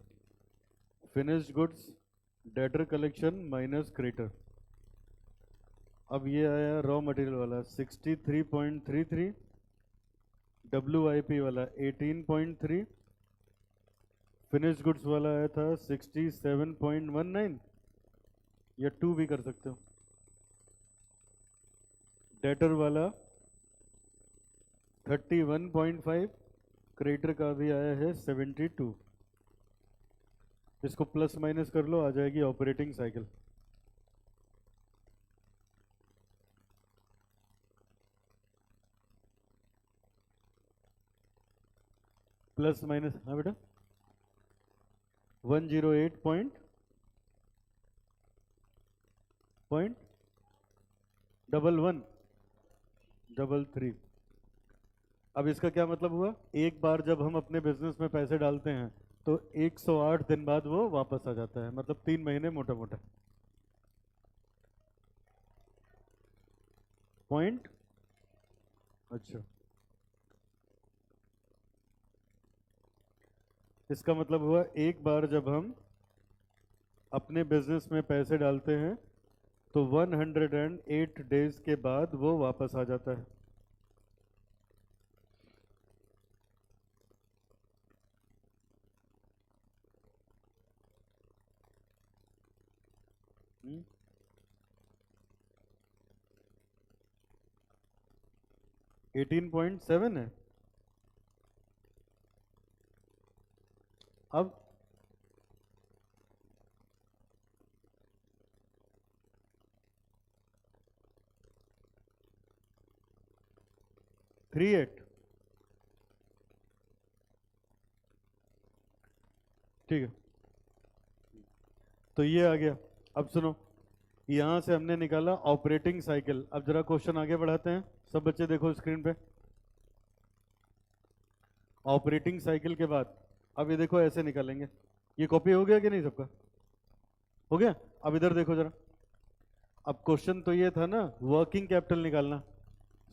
finished goods debtor collection minus creditor. अब ये आया रॉ मटेरियल वाला 63.33, WIP वाला 18.3, फिनिश गुड्स वाला आया था 67.19 या 2 भी कर सकते हो। डेटर वाला 31.5, क्रेडिटर का भी आया है 72। इसको प्लस माइनस कर लो, आ जाएगी ऑपरेटिंग साइकिल। प्लस माइनस, हाँ बेटा 108.1133। अब इसका क्या मतलब हुआ, एक बार जब हम अपने बिजनेस में पैसे डालते हैं तो 108 दिन बाद वो वापस आ जाता है, मतलब 3 महीने मोटा मोटा। पॉइंट, अच्छा इसका मतलब हुआ एक बार जब हम अपने बिजनेस में पैसे डालते हैं तो 108 डेज के बाद वो वापस आ जाता है। हुँ? 18.7 है। अब 38। ठीक है, तो ये आ गया। अब सुनो, यहां से हमने निकाला ऑपरेटिंग साइकिल। अब जरा क्वेश्चन आगे बढ़ाते हैं, सब बच्चे देखो स्क्रीन पे। ऑपरेटिंग साइकिल के बाद अब ये देखो ऐसे निकालेंगे। ये कॉपी हो गया कि नहीं सबका? हो गया। अब इधर देखो जरा। अब क्वेश्चन तो ये था ना, वर्किंग कैपिटल निकालना।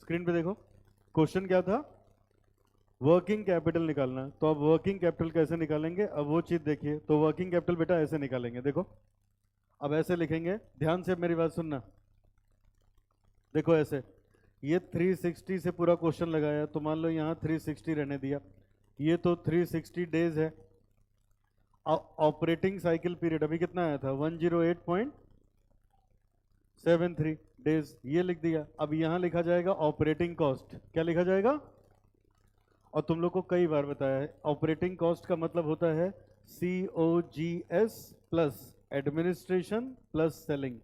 स्क्रीन पे देखो, क्वेश्चन क्या था? वर्किंग कैपिटल निकालना। तो अब वर्किंग कैपिटल कैसे निकालेंगे, अब वो चीज देखिए। तो वर्किंग कैपिटल बेटा ऐसे निकालेंगे, देखो। अब ऐसे लिखेंगे, ध्यान से मेरी बात सुनना। देखो ऐसे, ये 360 से पूरा क्वेश्चन लगाया, तो मान लो यहाँ 360 रहने दिया। ये तो 360 डेज है। ऑपरेटिंग साइकिल पीरियड अभी कितना आया था? 108.73 डेज, ये लिख दिया। अब यहाँ लिखा जाएगा ऑपरेटिंग कॉस्ट। क्या लिखा जाएगा? और तुम लोग को कई बार बताया है, ऑपरेटिंग कॉस्ट का मतलब होता है COGS plus administration plus selling.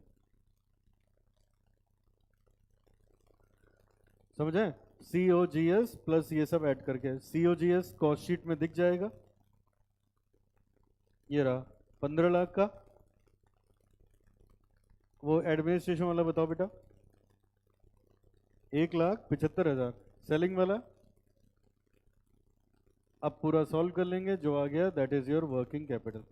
समझे? COGS प्लस ये सब ऐड करके। COGS कॉस्ट शीट में दिख जाएगा, ये रहा 15 लाख का। वो एडमिनिस्ट्रेशन वाला बताओ बेटा। 1,75,000। सेलिंग वाला अब पूरा सॉल्व कर लेंगे, जो आ गया that is your working capital.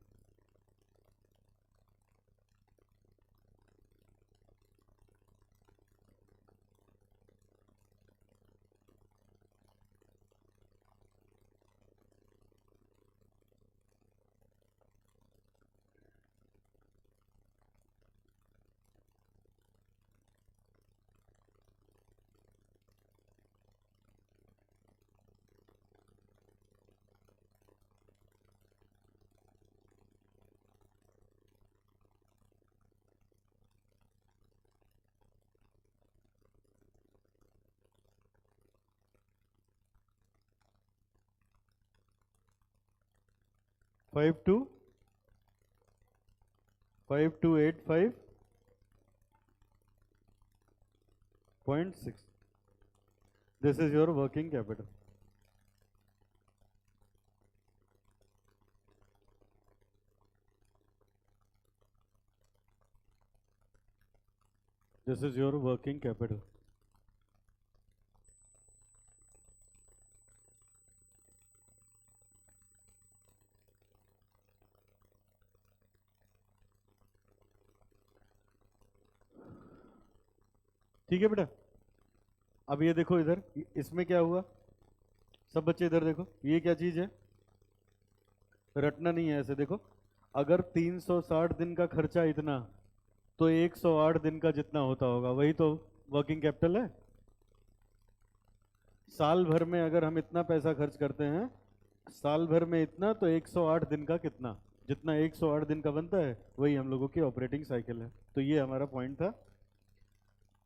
Five two 85.6। This is your working capital. This is your working capital. ठीक है बेटा। अब ये देखो इधर, इसमें क्या हुआ? सब बच्चे इधर देखो, ये क्या चीज है? रटना नहीं है ऐसे, देखो। अगर 360 दिन का खर्चा इतना, तो 108 दिन का जितना होता होगा वही तो वर्किंग कैपिटल है। साल भर में अगर हम इतना पैसा खर्च करते हैं, साल भर में इतना, तो 108 दिन का कितना, जितना 108 दिन का बनता है वही हम लोगों की ऑपरेटिंग साइकिल है। तो ये हमारा पॉइंट था।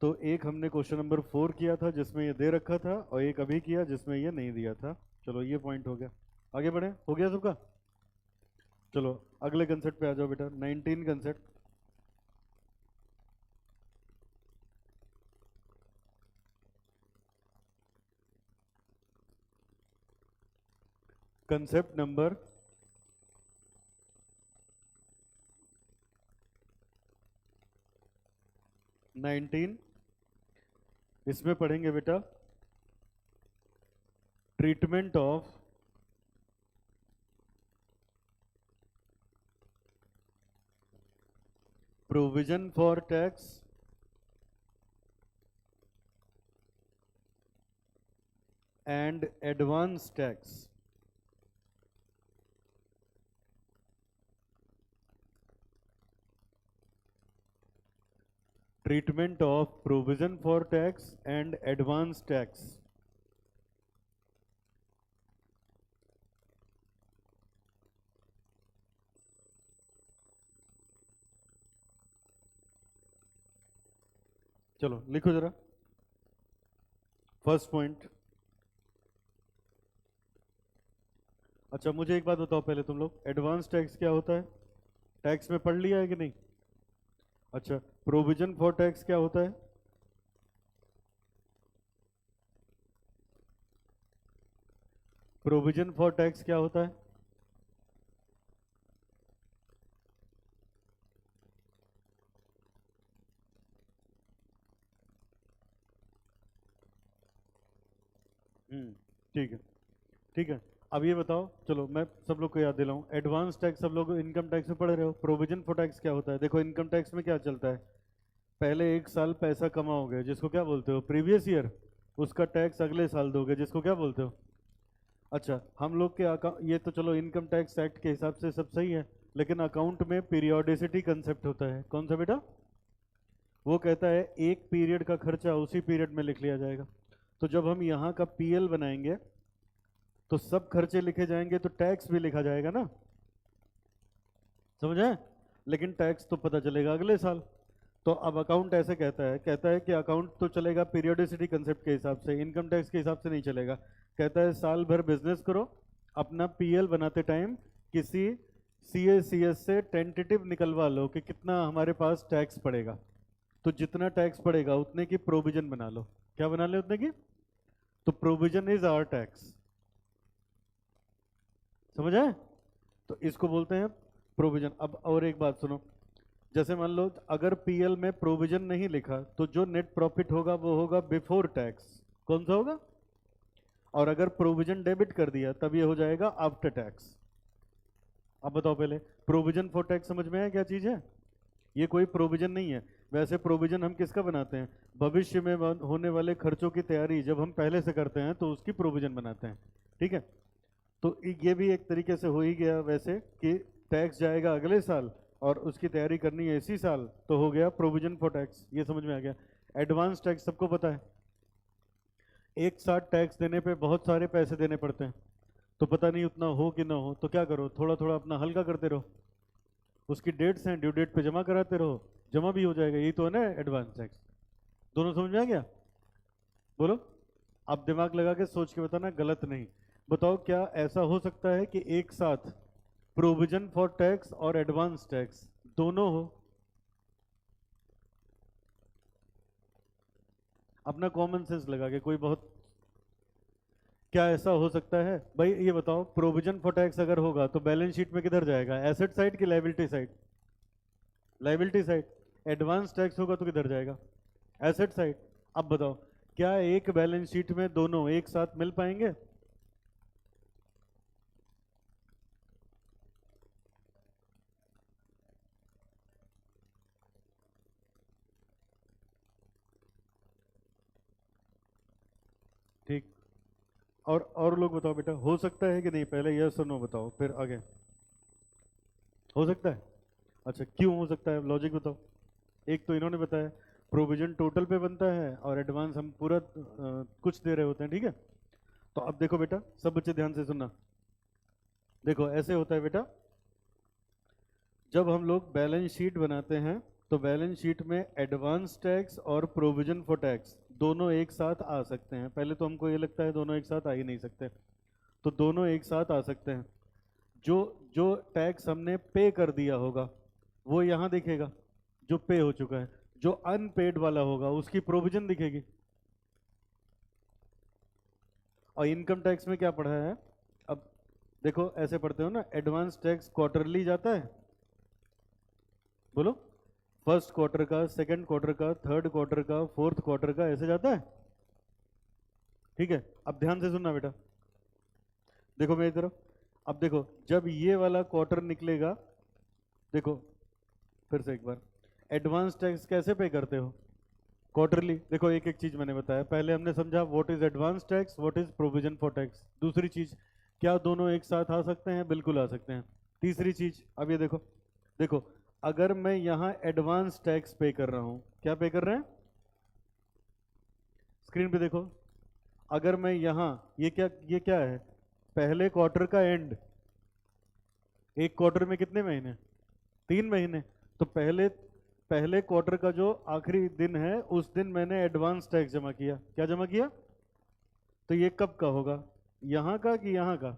तो एक हमने क्वेश्चन नंबर 4 किया था जिसमें ये दे रखा था, और एक अभी किया जिसमें ये नहीं दिया था। चलो ये पॉइंट हो गया। आगे बढ़े, हो गया सबका? चलो अगले कंसेप्ट पे आ जाओ बेटा, 19 कंसेप्ट। Concept number 19। इसमें पढ़ेंगे बेटा treatment of provision for tax and advance tax. Treatment of provision for tax and advance tax. चलो लिखो जरा फर्स्ट पॉइंट। अच्छा मुझे एक बात बताओ पहले, तुम लोग एडवांस टैक्स क्या होता है? टैक्स में पढ़ लिया है कि नहीं? अच्छा, प्रोविजन फॉर टैक्स क्या होता है? प्रोविजन फॉर टैक्स क्या होता है? ठीक है, ठीक है। अब ये बताओ, चलो मैं सब लोग को याद दिलाऊं, एडवांस टैक्स सब लोग इनकम टैक्स में पढ़ रहे हो। प्रोविजन फॉर टैक्स क्या होता है? देखो इनकम टैक्स में क्या चलता है, पहले एक साल पैसा कमाओगे जिसको क्या बोलते हो, प्रीवियस ईयर, उसका टैक्स अगले साल दोगे जिसको क्या बोलते हो। अच्छा, हम लोग के ये तो चलो इनकम टैक्स एक्ट के हिसाब से सब सही है, लेकिन अकाउंट में पीरियोडिसिटी कंसेप्ट होता है। कौन सा बेटा? वो कहता है एक पीरियड का खर्चा उसी पीरियड में लिख लिया जाएगा। तो जब हम यहाँ का पीएल बनाएंगे तो सब खर्चे लिखे जाएंगे तो टैक्स भी लिखा जाएगा ना, समझ आए? लेकिन टैक्स तो पता चलेगा अगले साल। तो अब अकाउंट ऐसे कहता है कि अकाउंट तो चलेगा पीरियोडिसिटी कंसेप्ट के हिसाब से, इनकम टैक्स के हिसाब से नहीं चलेगा। कहता है साल भर बिजनेस करो, अपना पीएल बनाते टाइम किसी सीएसीएस से टेंटेटिव निकलवा लो कि कितना हमारे पास टैक्स पड़ेगा, तो जितना टैक्स पड़ेगा उतने की प्रोविजन बना लो। क्या बना ले? उतने की। तो प्रोविजन इज आवर टैक्स, समझ आए? तो इसको बोलते हैं प्रोविजन। अब और एक बात सुनो, जैसे मान लो अगर पीएल में प्रोविजन नहीं लिखा तो जो नेट प्रॉफिट होगा वो होगा बिफोर टैक्स। कौन सा होगा? और अगर प्रोविजन डेबिट कर दिया तब ये हो जाएगा आफ्टर टैक्स। अब बताओ पहले, प्रोविजन फॉर टैक्स समझ में आया क्या चीज है? ये कोई प्रोविजन नहीं है। वैसे प्रोविजन हम किसका बनाते हैं? भविष्य में होने वाले खर्चों की तैयारी जब हम पहले से करते हैं तो उसकी प्रोविजन बनाते हैं, ठीक है? तो ये भी एक तरीके से हो ही गया वैसे कि टैक्स जाएगा अगले साल और उसकी तैयारी करनी है इसी साल, तो हो गया प्रोविजन फॉर टैक्स। ये समझ में आ गया। एडवांस टैक्स सबको पता है, एक साथ टैक्स देने पे बहुत सारे पैसे देने पड़ते हैं, तो पता नहीं उतना हो कि ना हो, तो क्या करो, थोड़ा थोड़ा अपना हल्का करते रहो, उसकी डेट्स हैं, ड्यू डेट पे जमा कराते रहो, जमा भी हो जाएगा। यही तो है ना एडवांस टैक्स। दोनों समझ में आ गया? बोलो, आप दिमाग लगा के सोच के बताना, गलत नहीं। बताओ क्या ऐसा हो सकता है कि एक साथ प्रोविजन फॉर टैक्स और एडवांस टैक्स दोनों हो? अपना कॉमन सेंस लगा के कोई बहुत, क्या ऐसा हो सकता है भाई? ये बताओ, प्रोविजन फॉर टैक्स अगर होगा तो बैलेंस शीट में किधर जाएगा, एसेट साइड की liability side? Liability side. Advance tax होगा तो किधर जाएगा, एसेट साइड। अब बताओ, क्या एक बैलेंस शीट में दोनों एक साथ मिल पाएंगे? ठीक। और लोग बताओ बेटा, हो सकता है कि नहीं? पहले यस और नो बताओ, फिर आगे। हो सकता है? अच्छा, क्यों हो सकता है, लॉजिक बताओ। एक तो इन्होंने बताया प्रोविजन टोटल पे बनता है और एडवांस हम पूरा कुछ दे रहे होते हैं, ठीक है? तो अब देखो बेटा, सब बच्चे ध्यान से सुनना। देखो ऐसे होता है बेटा, जब हम लोग बैलेंस शीट बनाते हैं तो बैलेंस शीट में एडवांस टैक्स और प्रोविजन फॉर टैक्स दोनों एक साथ आ सकते हैं। पहले तो हमको ये लगता है दोनों एक साथ आ ही नहीं सकते, तो दोनों एक साथ आ सकते हैं। जो जो टैक्स हमने पे कर दिया होगा वो यहाँ दिखेगा, जो पे हो चुका है। जो अनपेड वाला होगा उसकी प्रोविजन दिखेगी। और इनकम टैक्स में क्या पढ़ा है? अब देखो ऐसे पढ़ते हो ना, एडवांस टैक्स क्वार्टरली जाता है, बोलो, फर्स्ट क्वार्टर का, सेकंड क्वार्टर का, थर्ड क्वार्टर का, फोर्थ क्वार्टर का, ऐसे जाता है, ठीक है? अब ध्यान से सुनना बेटा, देखो मेरी तरफ। अब देखो जब ये वाला क्वार्टर निकलेगा, देखो फिर से एक बार, एडवांस टैक्स कैसे पे करते हो? क्वार्टरली। देखो एक एक चीज मैंने बताया, पहले हमने समझा what is advance tax, what is provision for tax. दूसरी चीज, क्या दोनों एक साथ आ सकते हैं? बिल्कुल आ सकते हैं। तीसरी चीज, अब ये देखो, देखो अगर मैं यहाँ एडवांस टैक्स पे कर रहा हूँ, क्या पे कर रहे हैं? स्क्रीन पे देखो, अगर मैं यहाँ, ये क्या है? पहले क्वार्टर का एंड। एक क्वार्टर में कितने महीने? 3 महीने। तो पहले पहले क्वार्टर का जो आखिरी दिन है उस दिन मैंने एडवांस टैक्स जमा किया। क्या जमा किया? तो ये कब का होगा, यहाँ का कि यहाँ का?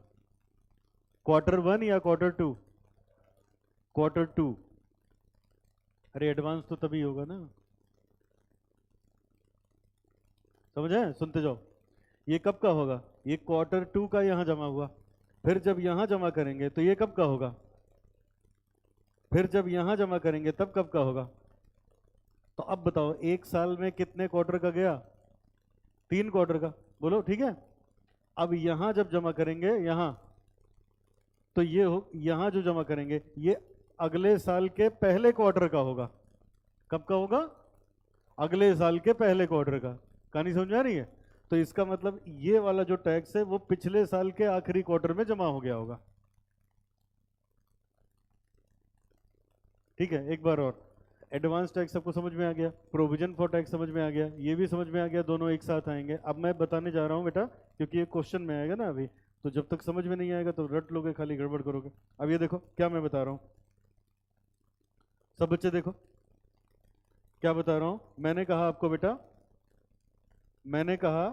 Q1 या Q2? Q2। अरे एडवांस तो तभी होगा ना, समझ आए? सुनते जाओ। ये कब का होगा? ये Q2 का यहाँ जमा हुआ, फिर जब यहाँ जमा करेंगे तो ये कब का होगा, फिर जब यहाँ जमा करेंगे तब कब का होगा। तो अब बताओ एक साल में कितने क्वार्टर का गया, 3 क्वार्टर का, बोलो ठीक है। अब यहाँ जब जमा करेंगे यहाँ, तो ये यहाँ जो जमा करेंगे ये अगले साल के पहले क्वार्टर का होगा। कब का होगा, अगले साल के पहले क्वार्टर का। कहानी समझ में आ रही है। तो इसका मतलब ये वाला जो टैक्स है वो पिछले साल के आखिरी क्वार्टर में जमा हो गया होगा। ठीक है, एक बार और, एडवांस टैक्स सबको समझ में आ गया, प्रोविजन फॉर टैक्स समझ में आ गया, ये भी समझ में आ गया, दोनों एक साथ आएंगे। अब मैं बताने जा रहा हूं बेटा, क्योंकि ये क्वेश्चन में आएगा ना अभी, तो जब तक समझ में नहीं आएगा तो रट लोगे, खाली गड़बड़ करोगे। अब ये देखो क्या मैं बता रहा हूं, सब बच्चे देखो क्या बता रहा हूं। मैंने कहा आपको बेटा, मैंने कहा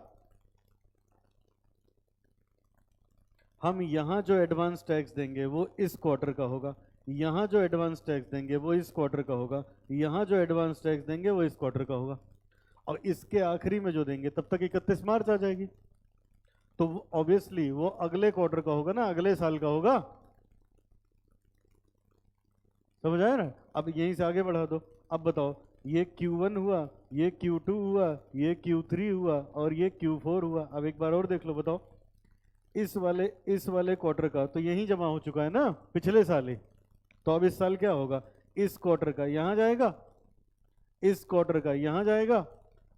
हम यहां जो एडवांस टैक्स देंगे वो इस क्वार्टर का होगा, यहां जो एडवांस टैक्स देंगे वो इस क्वार्टर का होगा, यहां जो एडवांस टैक्स देंगे वो इस क्वार्टर का होगा, और इसके आखिरी में जो देंगे तब तक 31 मार्च आ जाएगी। तो ऑब्वियसली वो अगले क्वार्टर का होगा ना, अगले साल का होगा। समझ आया ना। अब यहीं से आगे बढ़ा दो। अब बताओ ये Q1 हुआ, ये Q2 हुआ, ये Q3 हुआ और ये Q4 हुआ। अब एक बार और देख लो, बताओ इस वाले क्वार्टर का तो यही जमा हो चुका है ना पिछले साल ही। तो अब इस साल क्या होगा, इस क्वार्टर का यहां जाएगा, इस क्वार्टर का यहां जाएगा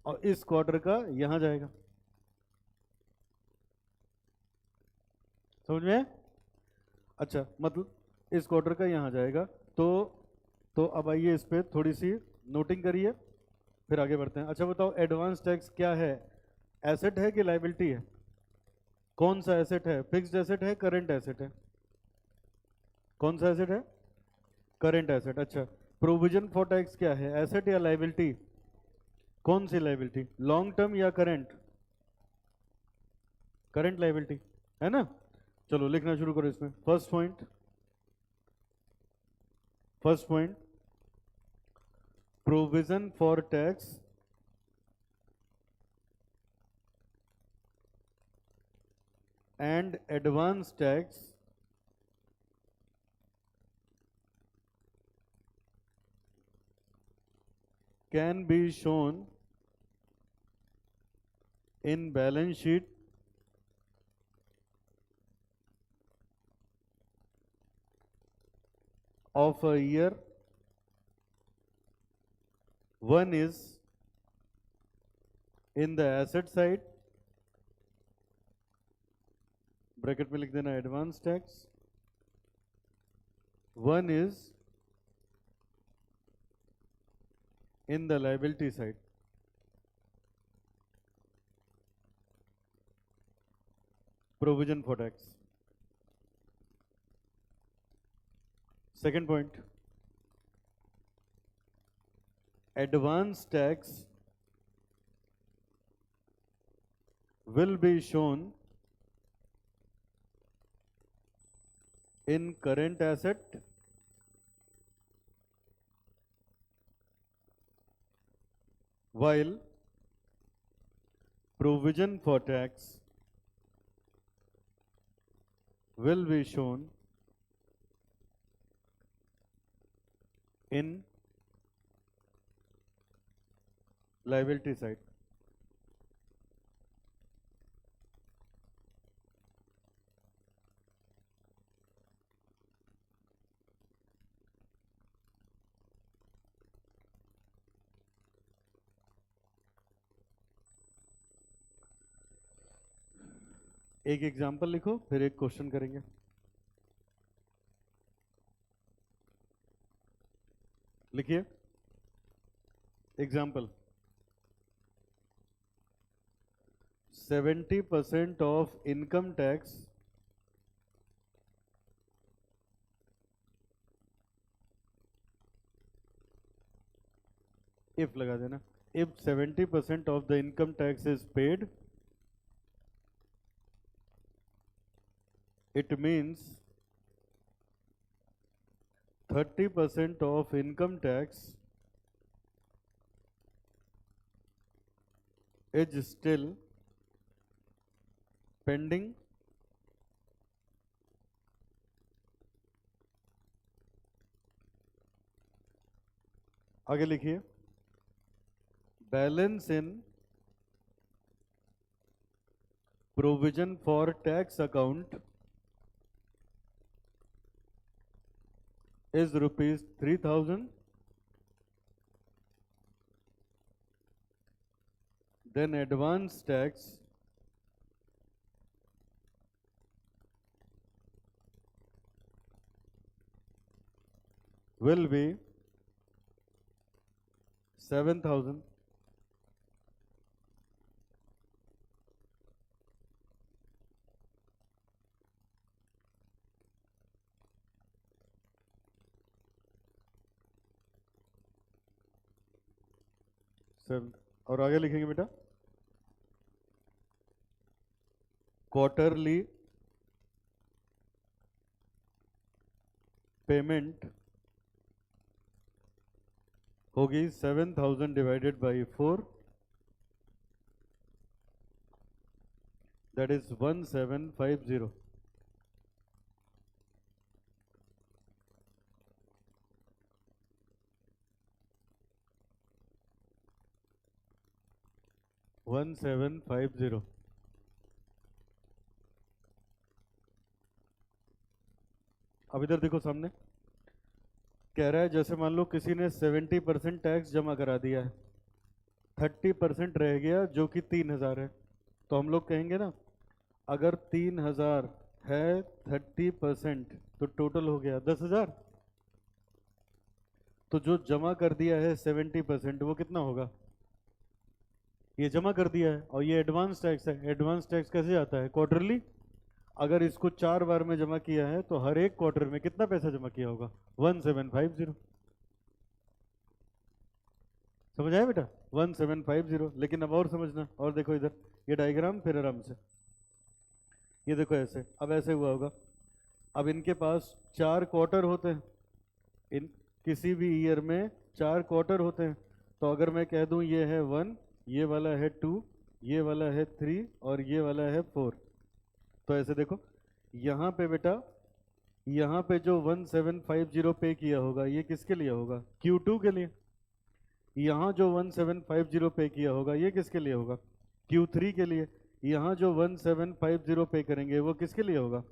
और इस क्वार्टर का यहां जाएगा। समझ में। अच्छा, मतलब इस क्वार्टर का यहां जाएगा। तो अब आइए इस पे थोड़ी सी नोटिंग करिए, फिर आगे बढ़ते हैं। अच्छा बताओ एडवांस टैक्स क्या है, एसेट है कि लायबिलिटी है, कौन सा एसेट है, फिक्स्ड एसेट है, करंट एसेट है, कौन सा एसेट है, करंट एसेट। अच्छा, प्रोविजन फॉर टैक्स क्या है, एसेट या लायबिलिटी, कौन सी लायबिलिटी, लॉन्ग टर्म या करंट, करंट लायबिलिटी है ना। चलो लिखना शुरू करो इसमें। First point, provision for tax and advance tax can be shown in balance sheet of a year. One is in the asset side, bracket में लिख देना advance tax, one is in the liability side. Provision for tax. Second point, advance tax will be shown in current asset while provision for tax will be shown in liability side। एक example लिखो फिर एक question करेंगे। लिखिए example, 70% of income tax if लगा देना, if 70% of the income tax is paid, it means 30% of income tax is still pending आगे लिखिए balance in provision for tax account is rupees 3000, then advance tax will be 7000, और आगे लिखेंगे बेटा quarterly payment होगी 7000 divided by 4, that is 1750. One 1750. अब इधर देखो सामने कह रहा है जैसे मान लो किसी ने 70% टैक्स जमा करा दिया है, 30% रह गया जो कि 3000 है, तो हम लोग कहेंगे ना अगर 3000 है 30% तो टोटल हो गया 10,000. तो जो जमा कर दिया है 70% वो कितना होगा, ये जमा कर दिया है और ये एडवांस टैक्स है. एडवांस टैक्स कैसे आता है, क्वार्टरली. अगर इसको 4 बार में जमा किया है तो हर एक क्वार्टर में कितना पैसा जमा किया होगा, 1750. समझ आया बेटा, 1750. लेकिन अब और समझना, और देखो इधर ये डायग्राम फिर आराम से, ये देखो ऐसे, अब ऐसे हुआ होगा. अब इनके पास 4 क्वार्टर होते हैं, इन किसी भी ईयर में 4 क्वार्टर होते हैं. तो अगर मैं कह दूं ये है 1, ये वाला है 2, ये वाला है 3 और ये वाला है 4, तो ऐसे देखो यहाँ पे बेटा, यहाँ पे जो 1750 पे किया होगा ये किसके लिए होगा, Q2 के लिए. यहाँ जो 1750 पे किया होगा ये किसके लिए होगा, Q3 के लिए. यहाँ जो 1750 पे करेंगे वो किसके लिए होगा,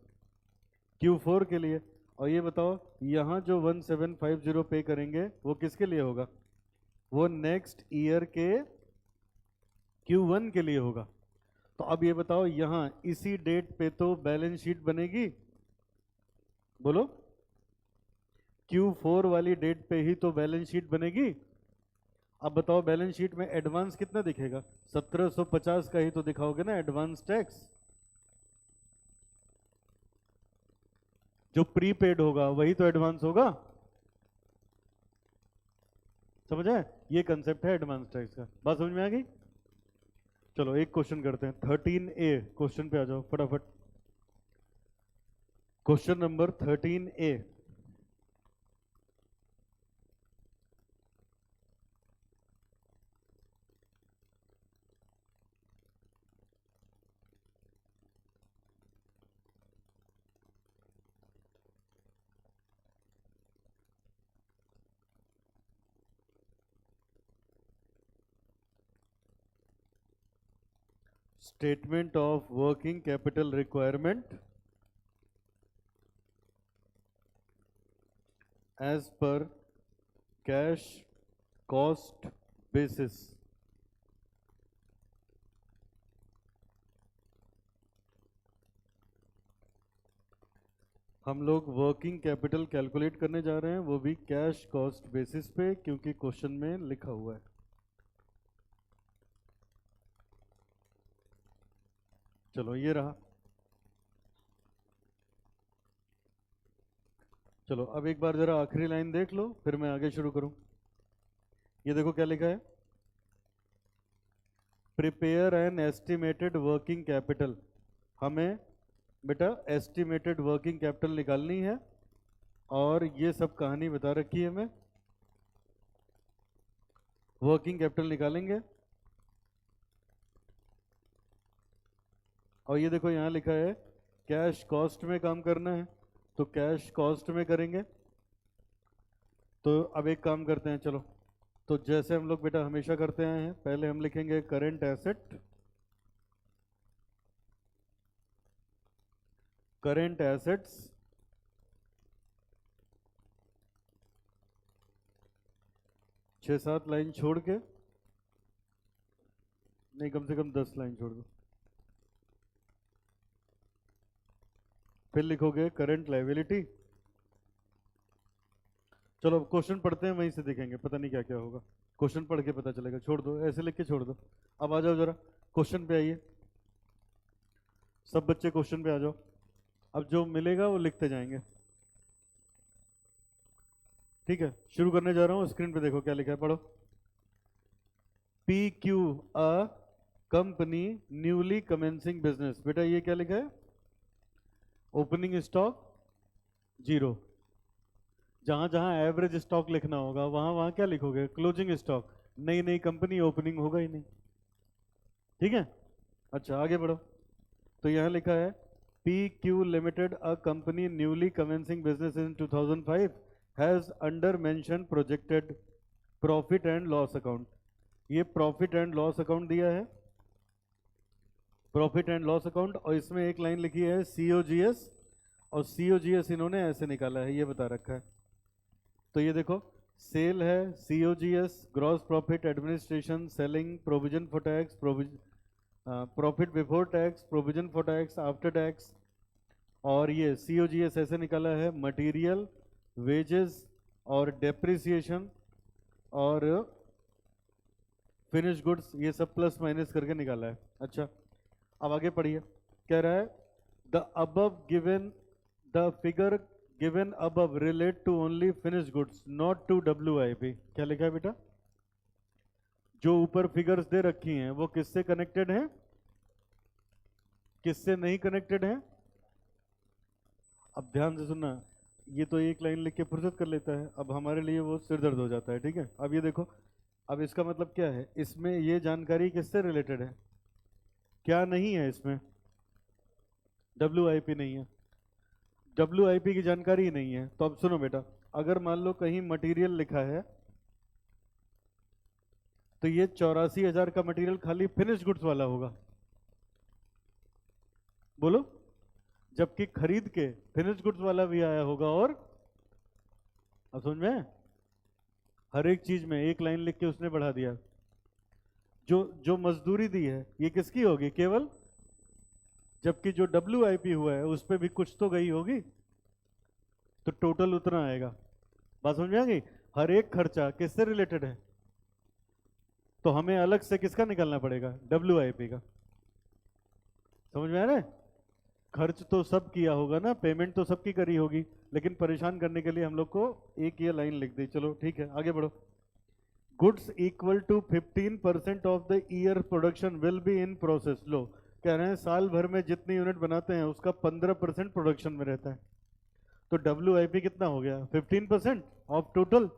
Q4 के लिए. और ये बताओ यहाँ जो 1750 पे करेंगे वो किसके लिए होगा, वो नेक्स्ट ईयर के Q1 के लिए होगा. तो अब ये बताओ यहाँ इसी डेट पे तो बैलेंस शीट बनेगी, बोलो Q4 वाली डेट पे ही तो बैलेंस शीट बनेगी. अब बताओ बैलेंस शीट में एडवांस कितना दिखेगा, 1750 का ही तो दिखाओगे ना एडवांस टैक्स. जो प्रीपेड होगा वही तो एडवांस होगा. समझ आए, ये कंसेप्ट है एडवांस टैक्स का. बात समझ में आ गई. चलो एक क्वेश्चन करते हैं, 13A क्वेश्चन पे आ जाओ फटाफट. Question number 13A. Statement of working capital requirement as per cash cost basis. हम लोग वर्किंग कैपिटल कैलकुलेट करने जा रहे हैं, वो भी कैश कॉस्ट बेसिस पे, क्योंकि क्वेश्चन में लिखा हुआ है. चलो ये रहा. चलो अब एक बार जरा आखिरी लाइन देख लो फिर मैं आगे शुरू करूं. ये देखो क्या लिखा है, prepare an estimated working capital. हमें बेटा एस्टिमेटेड वर्किंग कैपिटल निकालनी है और ये सब कहानी बता रखी है. मैं वर्किंग कैपिटल निकालेंगे, और ये देखो यहाँ लिखा है कैश कॉस्ट में काम करना है, तो कैश कॉस्ट में करेंगे। तो अब एक काम करते हैं, चलो, तो जैसे हम लोग बेटा हमेशा करते आए हैं, पहले हम लिखेंगे करंट एसेट, करंट एसेट्स, छः सात लाइन छोड़ के, नहीं कम से कम 10 लाइन छोड़ दो। फिर लिखोगे करंट लायबिलिटी। चलो क्वेश्चन पढ़ते हैं, वहीं से देखेंगे, पता नहीं क्या क्या होगा, क्वेश्चन पढ़ के पता चलेगा। छोड़ दो, ऐसे लिख के छोड़ दो। अब आ जाओ जरा क्वेश्चन पे आइए, सब बच्चे क्वेश्चन पे आ जाओ। अब जो मिलेगा वो लिखते जाएंगे, ठीक है। शुरू करने जा रहा हूँ, स्क्रीन पे देखो क्या लिखा है, पढ़ो। P Q a company newly commencing business. बेटा ये क्या लिखा है? Opening stock 0। जहां जहां एवरेज स्टॉक लिखना होगा वहां वहां क्या लिखोगे? Closing stock. नई नई कंपनी ओपनिंग होगा ही नहीं, ठीक है। अच्छा आगे बढ़ो, तो यहां लिखा है P Q limited a company newly commencing business in 2005 has under mention projected profit and loss account. ये प्रॉफिट एंड लॉस अकाउंट दिया है, प्रॉफिट एंड लॉस अकाउंट, और इसमें एक लाइन लिखी है COGS, और COGS इन्होंने ऐसे निकाला है, ये बता रखा है। तो ये देखो सेल है COGS, gross profit, administration, selling, provision for tax, profit before tax, provision for tax, after tax. और ये COGS ऐसे निकाला है मटेरियल, वेजेस और डेप्रिसिएशन और फिनिश गुड्स, ये सब प्लस माइनस करके निकाला है। अच्छा अब आगे पढ़िए, कह रहा है the above given the figure given above relate to only finish goods not to WIP। क्या लिखा है बेटा? जो ऊपर फिगर्स दे रखी हैं वो किससे कनेक्टेड हैं, किससे नहीं कनेक्टेड हैं? अब ध्यान से सुनना, ये तो एक लाइन लिख के फुर्सत कर लेता है, अब हमारे लिए वो सिर दर्द हो जाता है, ठीक है। अब ये देखो, अब इसका मतलब क्या है, इसमें ये जानकारी किससे रिलेटेड है? क्या नहीं है इसमें? WIP नहीं है, WIP की जानकारी ही नहीं है। तो अब सुनो बेटा, अगर मान लो कहीं मटेरियल लिखा है तो ये 84,000 का मटेरियल खाली फिनिश गुड्स वाला होगा, बोलो, जबकि खरीद के फिनिश गुड्स वाला भी आया होगा। और अब समझ में, हर एक चीज में एक लाइन लिख के उसने बढ़ा दिया। जो जो मजदूरी दी है ये किसकी होगी? केवल, जबकि जो WIP हुआ है उस पर भी कुछ तो गई होगी, तो टोटल उतना आएगा। बात समझ में आ गई? हर एक खर्चा किससे रिलेटेड है, तो हमें अलग से किसका निकालना पड़ेगा? WIP का। समझ में आ रहा है? खर्च तो सब किया होगा ना, पेमेंट तो सबकी करी होगी, लेकिन परेशान करने के लिए हम लोग को एक ये लाइन लिख दी। चलो ठीक है आगे बढ़ो। Goods equal to 15% of the year production will be in process. लो, कह रहे हैं साल भर में जितनी यूनिट बनाते हैं उसका 15% प्रोडक्शन में रहता है, तो WIP कितना हो गया? 15% ऑफ टोटल।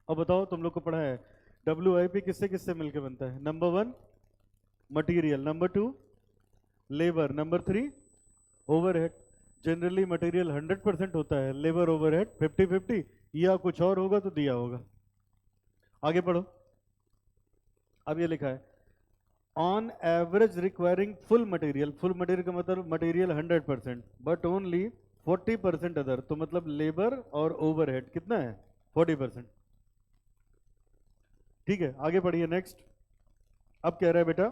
अब बताओ, तुम लोग को पढ़ा है WIP किससे किससे मिलकर बनता है? Number 1 material, number 2 labour, number 3 overhead. Generally material 100% होता है, लेबर ओवरहेड 50-50, या कुछ और होगा तो दिया होगा। आगे पढ़ो, अब ये लिखा है on average requiring full material. Full material का मतलब मटेरियल 100%, बट ओनली 40% अदर, तो मतलब लेबर और ओवरहेड कितना है? 40%। ठीक है आगे पढ़िए नेक्स्ट। अब कह रहा है बेटा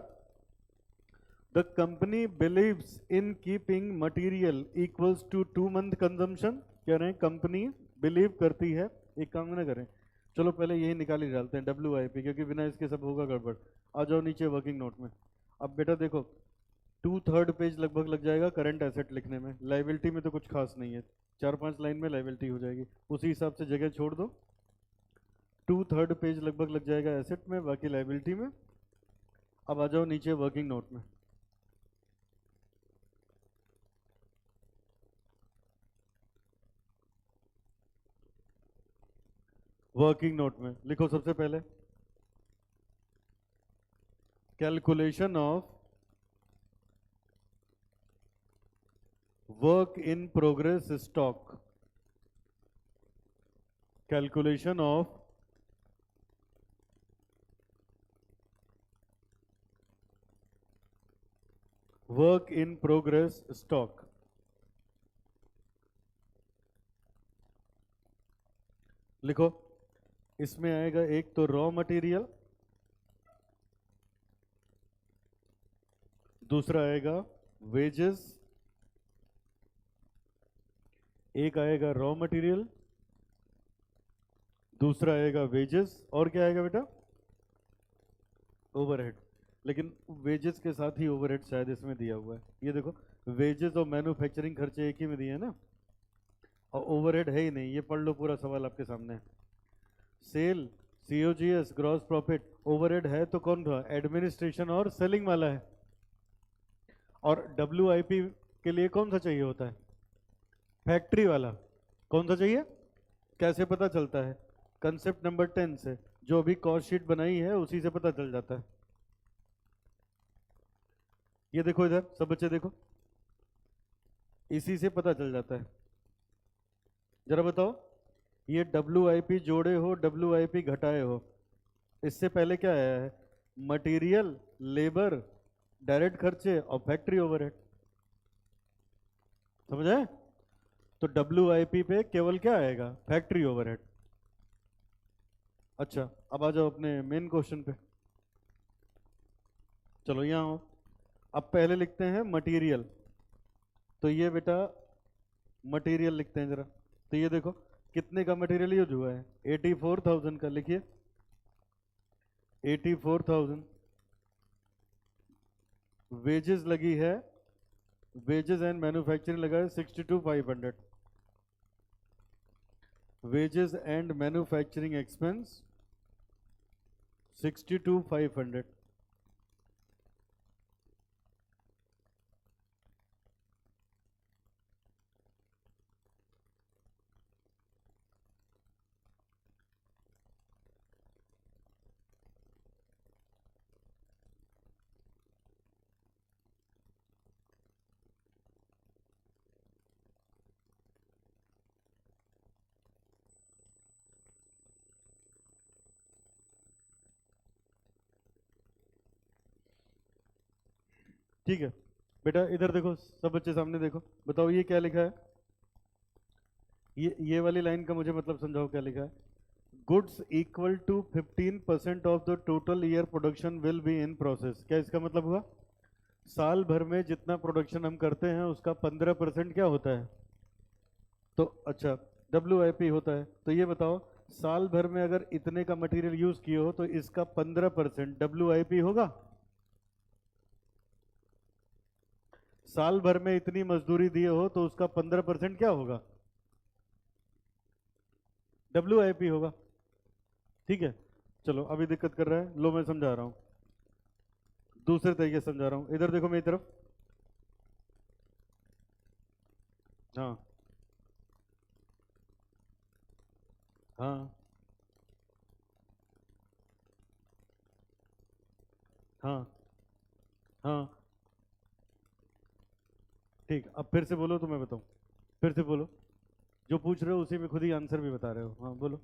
the company believes in keeping material equals to 2 month consumption. कह रहे हैं कंपनी बिलीव करती है, एक काम ना करें, चलो पहले यही निकाल ही डालते हैं WIP, क्योंकि बिना इसके सब होगा गड़बड़। आ जाओ नीचे वर्किंग नोट में। अब बेटा देखो 2/3 पेज लगभग लग जाएगा करंट एसेट लिखने में, लाइबिलिटी में तो कुछ खास नहीं है, 4-5 लाइन में लाइबिलिटी हो जाएगी, उसी हिसाब से जगह छोड़ दो। 2/3 पेज लगभग लग जाएगा एसेट में, बाकी लाइबिलिटी में। अब आ जाओ नीचे वर्किंग नोट में। वर्किंग नोट में लिखो सबसे पहले calculation of work in progress stock, calculation of work in progress stock. लिखो, इसमें आएगा एक तो रॉ मटेरियल, दूसरा आएगा वेजेस, एक आएगा रॉ मटेरियल, दूसरा आएगा वेजेस, और क्या आएगा बेटा? ओवरहेड। लेकिन वेजेस के साथ ही ओवरहेड शायद इसमें दिया हुआ है। ये देखो, वेजेस और मैन्युफैक्चरिंग खर्चे एक ही में दिए हैं ना, और ओवरहेड है ही नहीं। ये पढ़ लो, पूरा सवाल आपके सामने है। Sale, COGS, gross profit, overhead है तो कौन था? एडमिनिस्ट्रेशन और सेलिंग वाला है। और डब्ल्यूआईपी के लिए कौन सा चाहिए होता है? फैक्ट्री वाला। कौन सा चाहिए? कैसे पता चलता है? कंसेप्ट नंबर 10 से, जो अभी कॉस्ट शीट बनाई है उसी से पता चल जाता है। ये देखो इधर, सब बच्चे देखो, इसी से पता चल जाता है। जरा बताओ, ये डब्ल्यूआईपी जोड़े हो, डब्ल्यूआईपी घटाए हो, इससे पहले क्या आया है? मटेरियल, लेबर, डायरेक्ट खर्चे और फैक्ट्री ओवरहेड। समझ आए? तो डब्ल्यूआईपी पे केवल क्या आएगा? Factory overhead. अच्छा, अब आ जाओ अपने मेन क्वेश्चन पे। चलो यहाँ हो। अब पहले लिखते हैं मटेरियल। तो ये बेटा मटेरियल लिखते हैं जरा। तो ये देखो, कितने का मटेरियल यूज हुआ है? 84,000 का। लिखिए 84,000। वेजेस लगी है, वेजेस एंड मैन्युफैक्चरिंग लगा है 62,500। Wages and manufacturing expense 62,500। ठीक है बेटा, इधर देखो, सब बच्चे सामने देखो, बताओ ये क्या लिखा है? ये वाली लाइन का मुझे मतलब समझाओ, क्या लिखा है? Goods equal to 15% of the total year production will be in process. क्या इसका मतलब हुआ? साल भर में जितना प्रोडक्शन हम करते हैं उसका 15% क्या होता है? तो अच्छा, डब्ल्यूआईपी होता है। तो ये बताओ, साल भर में अगर इतने का मटेरियल यूज किए हो तो इसका 15% डब्ल्यूआईपी होगा। साल भर में इतनी मजदूरी दिए हो तो उसका 15% क्या होगा? डब्ल्यूआईपी होगा। ठीक है, चलो अभी दिक्कत कर रहा है, लो मैं समझा रहा हूं, दूसरे तरीके से समझा रहा हूं। इधर देखो मेरी तरफ। हाँ हाँ हाँ हाँ। ठीक, अब फिर से बोलो तो मैं बताऊं। फिर से बोलो, जो पूछ रहे हो उसी में खुद ही आंसर भी बता रहे हो। हाँ बोलो।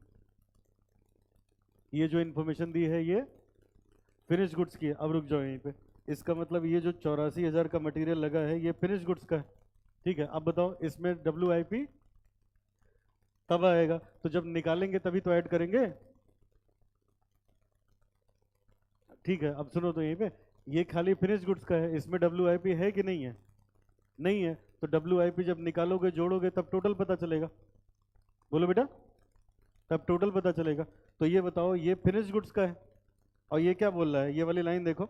ये जो इन्फॉर्मेशन दी है ये फिनिश गुड्स की है। अब रुक जाओ यहीं पे। इसका मतलब ये जो 84,000 का मटेरियल लगा है ये फिनिश गुड्स का है। ठीक है, अब बताओ इसमें डब्ल्यूआईपी तब आएगा, तो जब निकालेंगे तभी तो ऐड करेंगे। ठीक है, अब सुनो तो यहीं पे, ये खाली फिनिश गुड्स का है, इसमें डब्ल्यूआईपी है कि नहीं है? नहीं है, तो डब्ल्यूआईपी जब निकालोगे, जोड़ोगे, तब टोटल पता चलेगा। बोलो बेटा, तब टोटल पता चलेगा। तो ये बताओ, ये फिनिश गुड्स का है, और ये क्या बोल रहा है? ये वाली लाइन देखो,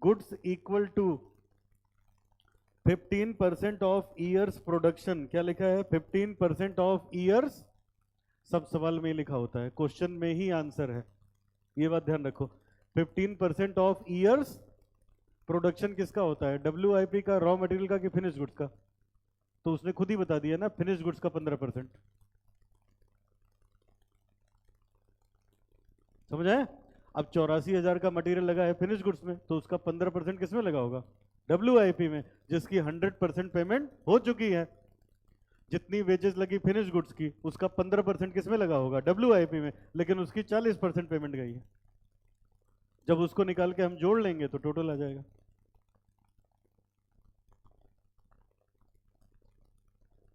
goods equal to 15% of years production. क्या लिखा है? 15% ऑफ ईयर्स। सब सवाल में ही लिखा होता है, क्वेश्चन में ही आंसर है, ये बात ध्यान रखो। 15% ऑफ ईयर्स प्रोडक्शन किसका होता है? डब्ल्यूआईपी का, रॉ मटेरियल का, कि फिनिश गुड्स का? तो उसने खुद ही बता दिया ना, फिनिश गुड्स का 15%। समझ आए? अब 84,000 का मटेरियल लगा है फिनिश गुड्स में, तो उसका 15% किस में लगा होगा? WIP में, जिसकी 100% पेमेंट हो चुकी है। जितनी वेजेस लगी फिनिश गुड्स की, उसका 15% किस में लगा होगा? WIP में, लेकिन उसकी 40% पेमेंट गई है। जब उसको निकाल के हम जोड़ लेंगे तो टोटल आ जाएगा।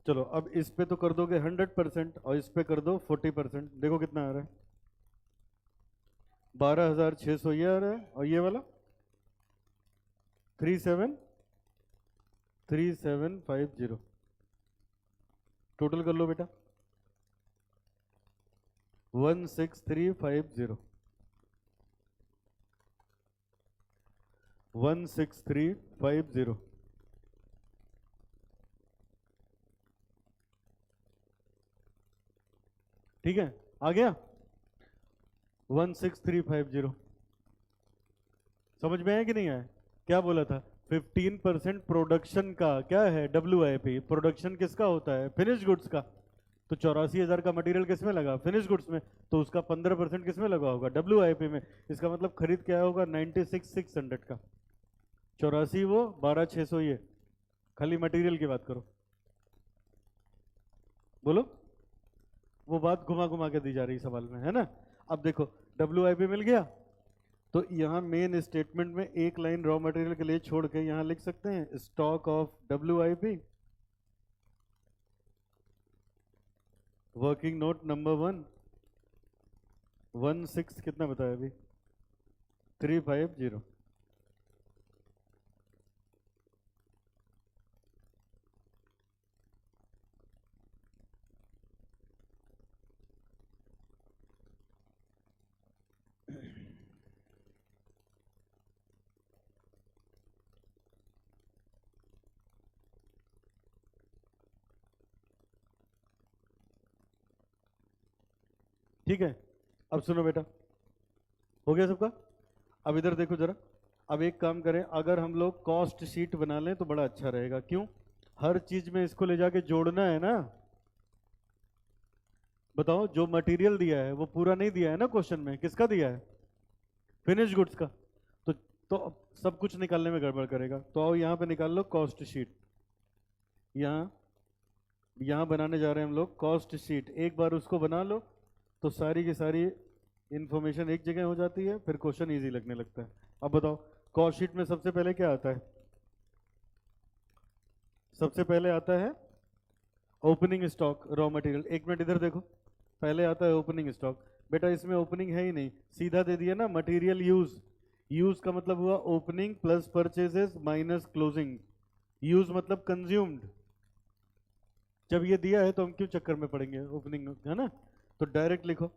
चलो अब इस पे तो कर दोगे 100% और इस पे कर दो 40%। देखो कितना आ रहा है, 12,600 ये आ रहा है, और ये वाला 37,3750। टोटल कर लो बेटा, 16350, 16350। ठीक है, आ गया 16350। समझ में आया कि नहीं आया? क्या बोला था? 15% प्रोडक्शन का क्या है? WIP। प्रोडक्शन किसका होता है? फिनिश गुड्स का। तो 84,000 का मटेरियल किस में लगा? फिनिश गुड्स में। तो उसका 15% किस में लगा होगा? WIP में। इसका मतलब खरीद क्या होगा? 96,600 का। 84 वो, 12,600 ये। खाली मटेरियल की बात करो, बोलो। वो बात घुमा घुमा के दी जा रही सवाल में, है ना? अब देखो WIP मिल गया, तो यहाँ मेन स्टेटमेंट में एक लाइन रॉ मटेरियल के लिए छोड़ के यहाँ लिख सकते हैं stock of WIP। Working note number 1, 16 कितना बताया अभी? 350। ठीक है, अब सुनो बेटा, हो गया सबका? अब इधर देखो जरा। अब एक काम करें, अगर हम लोग कॉस्ट शीट बना लें तो बड़ा अच्छा रहेगा। क्यों? हर चीज में इसको ले जाके जोड़ना है ना। बताओ, जो मटेरियल दिया है वो पूरा नहीं दिया है ना क्वेश्चन में। किसका दिया है? फिनिश गुड्स का। तो अब सब कुछ निकालने में गड़बड़ करेगा। तो आओ यहाँ पे निकाल लो कॉस्ट शीट। यहाँ यहाँ बनाने जा रहे हैं हम लोग कॉस्ट शीट। एक बार उसको बना लो तो सारी की सारी इंफॉर्मेशन एक जगह हो जाती है, फिर क्वेश्चन इजी लगने लगता है। अब बताओ, कॉस्ट शीट में सबसे पहले क्या आता है? सबसे पहले आता है ओपनिंग स्टॉक रॉ मटेरियल। एक मिनट इधर देखो, पहले आता है ओपनिंग स्टॉक। बेटा इसमें ओपनिंग है ही नहीं, सीधा दे दिया ना मटेरियल यूज। यूज का मतलब हुआ opening plus purchases minus closing. Use मतलब कंज्यूम्ड। जब ये दिया है तो हम क्यों चक्कर में पड़ेंगे ओपनिंग, है ना? तो डायरेक्ट लिखो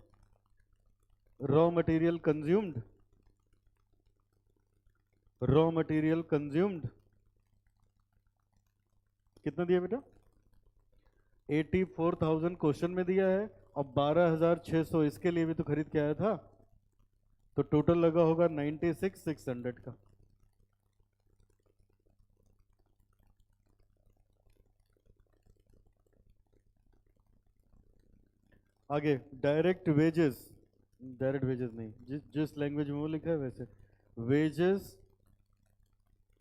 raw material consumed, raw material consumed. कितना दिया बेटा? 84,000 क्वेश्चन में दिया है, और 12,600 इसके लिए भी तो खरीद के आया था। तो टोटल लगा होगा 96,600 का। आगे डायरेक्ट वेजेस। डायरेक्ट वेजेस नहीं, जिस लैंग्वेज में वो लिखा है वैसे। Wages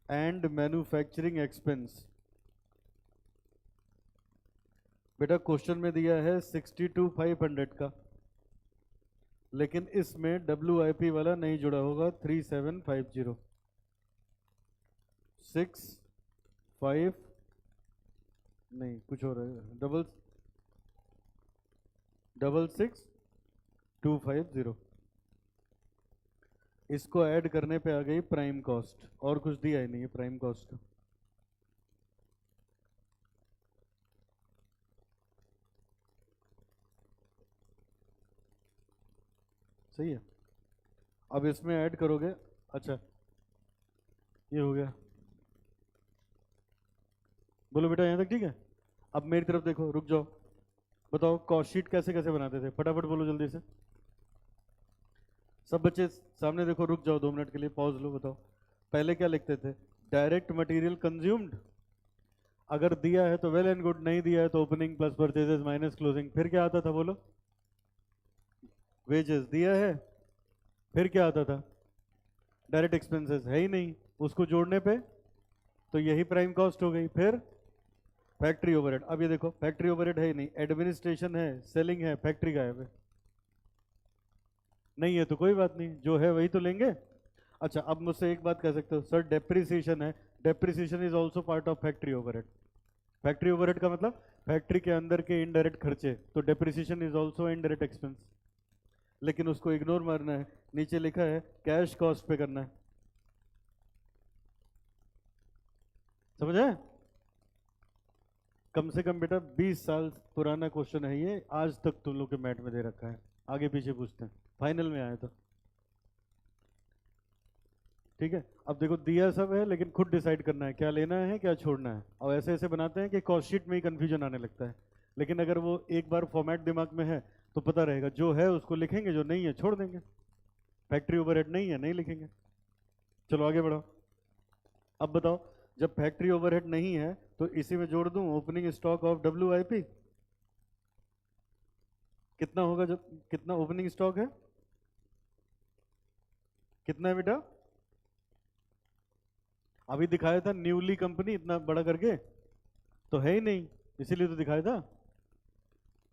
and manufacturing expense. बेटा क्वेश्चन में दिया है 62,500 का, लेकिन इसमें WIP वाला नहीं जुड़ा होगा। 3750, 6 5 नहीं, कुछ हो रहा है। 66250। इसको ऐड करने पे आ गई प्राइम कॉस्ट, और कुछ दिया ही नहीं है प्राइम कॉस्ट। सही है। अब इसमें ऐड करोगे। अच्छा, ये हो गया। बोलो बेटा यहाँ तक ठीक है? अब मेरी तरफ देखो, रुक जाओ। बताओ कॉस्ट शीट कैसे कैसे बनाते थे, फटाफट बोलो जल्दी से। सब बच्चे सामने देखो, रुक जाओ 2 मिनट के लिए, पॉज लो। बताओ पहले क्या लिखते थे? Direct material consumed. अगर दिया है तो वेल एंड गुड, नहीं दिया है तो opening plus purchases minus closing. फिर क्या आता था बोलो? वेजेस। दिया है, फिर क्या आता था? डायरेक्ट एक्सपेंसेस है ही नहीं, उसको जोड़ने पे तो यही प्राइम कॉस्ट हो गई। फिर फैक्ट्री ओवरहेड, अब ये देखो फैक्ट्री ओवरहेड है ही नहीं, एडमिनिस्ट्रेशन है, सेलिंग है, फैक्ट्री गायब है। नहीं है तो कोई बात नहीं, जो है वही तो लेंगे। अच्छा अब मुझसे एक बात कह सकते हो, सर डेप्रिसिएशन है, depreciation is also part of factory overhead. Factory overhead का मतलब फैक्ट्री के अंदर के इनडायरेक्ट खर्चे, तो depreciation is also indirect expense. लेकिन उसको इग्नोर मारना है, नीचे लिखा है कैश कॉस्ट पे करना है। समझ आए? कम से कम बेटा 20 साल पुराना क्वेश्चन है ये, आज तक तुम लोग के मैट में दे रखा है, आगे पीछे पूछते हैं, फाइनल में आए तो। ठीक है, अब देखो दिया सब है, लेकिन खुद डिसाइड करना है क्या लेना है क्या छोड़ना है। और ऐसे ऐसे बनाते हैं कि कॉस्ट शीट में ही कंफ्यूजन आने लगता है। लेकिन अगर वो एक बार फॉर्मेट दिमाग में है तो पता रहेगा, जो है उसको लिखेंगे, जो नहीं है छोड़ देंगे। फैक्ट्री ओवरहेड नहीं है, नहीं लिखेंगे। चलो आगे बढ़ो। अब बताओ, जब फैक्ट्री ओवरहेड नहीं है तो इसी में जोड़ दूं ओपनिंग स्टॉक ऑफ WIP। कितना होगा, जब कितना ओपनिंग स्टॉक है, कितना है बेटा? अभी दिखाया था न्यूली कंपनी इतना बड़ा करके, तो है ही नहीं, इसीलिए तो दिखाया था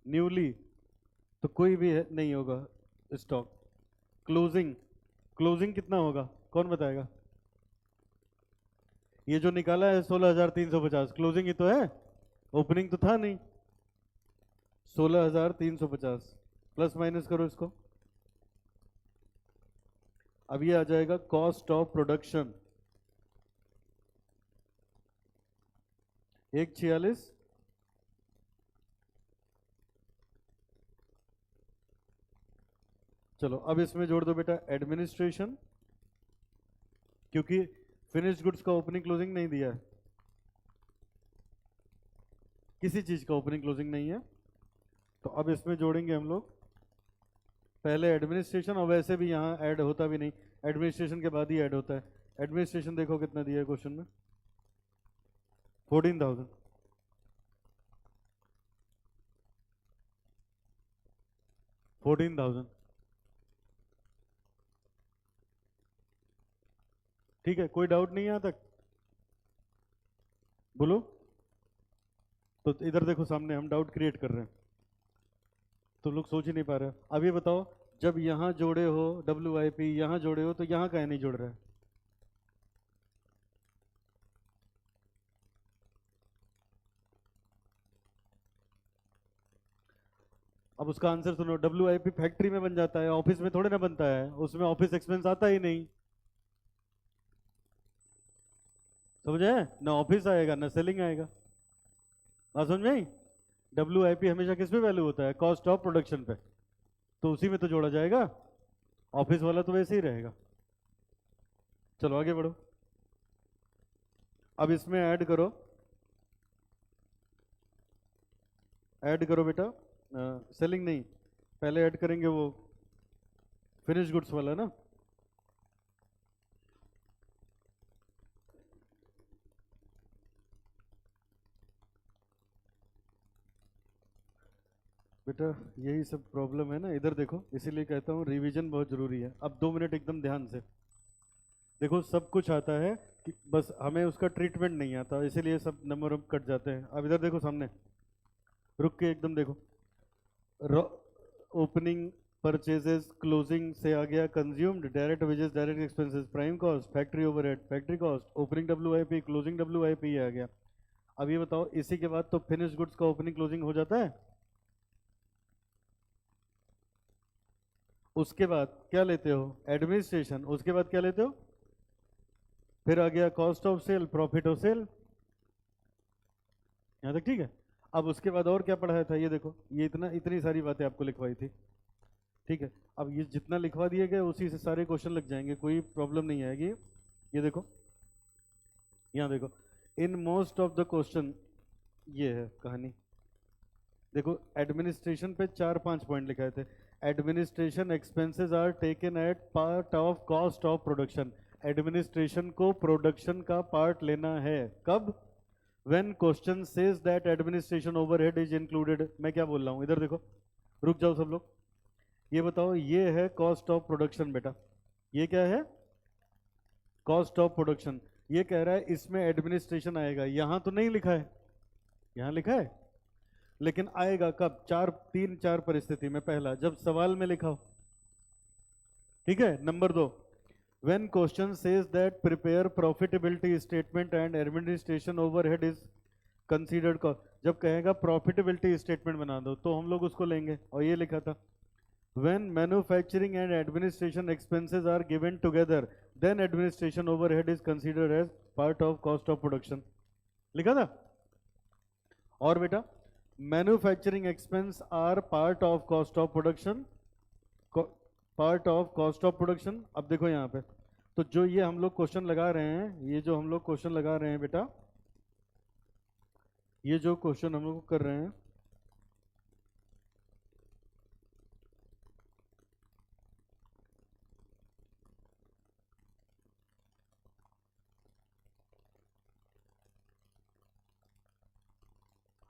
न्यूली, तो कोई भी है, नहीं होगा स्टॉक। क्लोजिंग, क्लोजिंग कितना होगा, कौन बताएगा? ये जो निकाला है 16,350, क्लोजिंग ही तो है, ओपनिंग तो था नहीं। 16,350 प्लस माइनस करो इसको, अब ये आ जाएगा कॉस्ट ऑफ प्रोडक्शन 146। चलो अब इसमें जोड़ दो बेटा एडमिनिस्ट्रेशन, क्योंकि फिनिश्ड गुड्स का ओपनिंग क्लोजिंग नहीं दिया है, किसी चीज का ओपनिंग क्लोजिंग नहीं है। तो अब इसमें जोड़ेंगे हम लोग पहले एडमिनिस्ट्रेशन, और वैसे भी यहाँ ऐड होता भी नहीं, एडमिनिस्ट्रेशन के बाद ही ऐड होता है। एडमिनिस्ट्रेशन देखो कितना दिया है क्वेश्चन में, 14,000। 14,000, ठीक है, कोई डाउट नहीं है यहाँ तक? बोलो। तो इधर देखो सामने हम डाउट क्रिएट कर रहे हैं, तो लोग सोच ही नहीं पा रहे। अब ये बताओ, जब यहाँ जोड़े हो WIP, यहाँ जोड़े हो, तो यहाँ का नहीं जुड़ रहा है? अब उसका आंसर सुनो, WIP फैक्ट्री में बन जाता है, ऑफिस में थोड़े ना बनता है, उसमें ऑफिस एक्सपेंस आता ही नहीं। समझे? ना ऑफिस आएगा ना सेलिंग आएगा, बात समझ में आई? WIP हमेशा किस पे वैल्यू होता है, कॉस्ट ऑफ प्रोडक्शन पे, तो उसी में तो जोड़ा जाएगा, ऑफिस वाला तो वैसे ही रहेगा। चलो आगे बढ़ो, अब इसमें ऐड करो, ऐड करो बेटा, सेलिंग नहीं, पहले ऐड करेंगे वो फिनिश गुड्स वाला ना। बेटा यही सब प्रॉब्लम है ना, इधर देखो, इसीलिए कहता हूँ रिवीजन बहुत जरूरी है। अब 2 मिनट एकदम ध्यान से देखो, सब कुछ आता है कि बस हमें उसका ट्रीटमेंट नहीं आता, इसीलिए सब नंबर कट जाते हैं। अब इधर देखो सामने, रुक के एकदम देखो, ओपनिंग, परचेजेस, क्लोजिंग से आ गया consumed, direct wages, direct expenses, prime cost, factory overhead, factory cost, opening WIP, closing WIP, ये आ गया। अब ये बताओ, इसी के बाद तो फिनिश गुड्स का ओपनिंग क्लोजिंग हो जाता है। उसके बाद क्या लेते हो, एडमिनिस्ट्रेशन, उसके बाद क्या लेते हो, फिर आ गया cost of sale, profit of sale, यहाँ तक ठीक है। अब उसके बाद और क्या पढ़ाया था, ये देखो, ये इतनी सारी बातें आपको लिखवाई थी, ठीक है। अब ये जितना लिखवा दिए गए उसी से सारे क्वेश्चन लग जाएंगे, कोई प्रॉब्लम नहीं आएगी। ये देखो, यहाँ देखो, in most of the question, ये है कहानी। देखो एडमिनिस्ट्रेशन पे 4-5 पॉइंट लिखाए थे, administration expenses are taken at part of cost of production. Administration को प्रोडक्शन का पार्ट लेना है, कब? When question says that administration overhead is included. मैं क्या बोल रहा हूँ, इधर देखो, रुक जाओ सब लोग, ये बताओ, ये है कॉस्ट ऑफ प्रोडक्शन बेटा, ये क्या है, कॉस्ट ऑफ प्रोडक्शन। ये कह रहा है इसमें एडमिनिस्ट्रेशन आएगा, यहां तो नहीं लिखा है, यहां लिखा है लेकिन आएगा कब, तीन चार परिस्थिति में। पहला, जब सवाल में लिखा हो, ठीक है। Number 2, when question says that prepare profitability statement and administration overhead is considered cost, जब कहेगा प्रॉफिटेबिलिटी स्टेटमेंट बना दो तो हम लोग उसको लेंगे, और ये लिखा था when manufacturing and administration expenses are given together then administration overhead is considered as part of cost of production, लिखा था। और बेटा manufacturing expense are part of cost of production, part of cost of production. अब देखो यहाँ पे, तो जो ये हम लोग क्वेश्चन लगा रहे हैं, ये जो हम लोग क्वेश्चन लगा रहे हैं बेटा, ये जो क्वेश्चन हम लोग कर रहे हैं,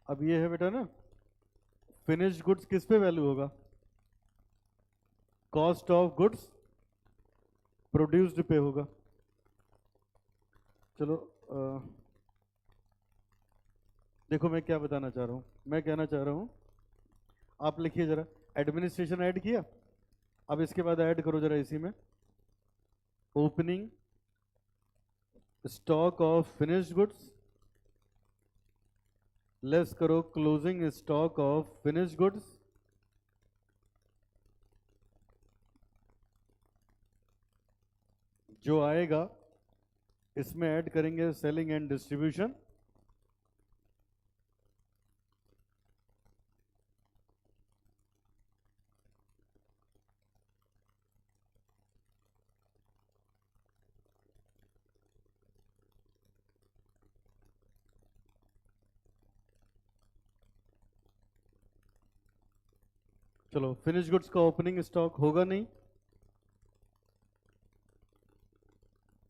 अब ये है बेटा ना, फिनिश्ड गुड्स किस पे वैल्यू होगा, कॉस्ट ऑफ गुड्स प्रोड्यूस्ड पे होगा। चलो देखो मैं क्या बताना चाह रहा हूँ, मैं कहना चाह रहा हूँ, आप लिखिए जरा, एडमिनिस्ट्रेशन ऐड किया, अब इसके बाद ऐड करो जरा इसी में opening stock of finished goods, less करो closing stock of finished goods, जो आएगा इसमें ऐड करेंगे सेलिंग एंड डिस्ट्रीब्यूशन, चलो फिनिश गुड्स का ओपनिंग स्टॉक होगा नहीं,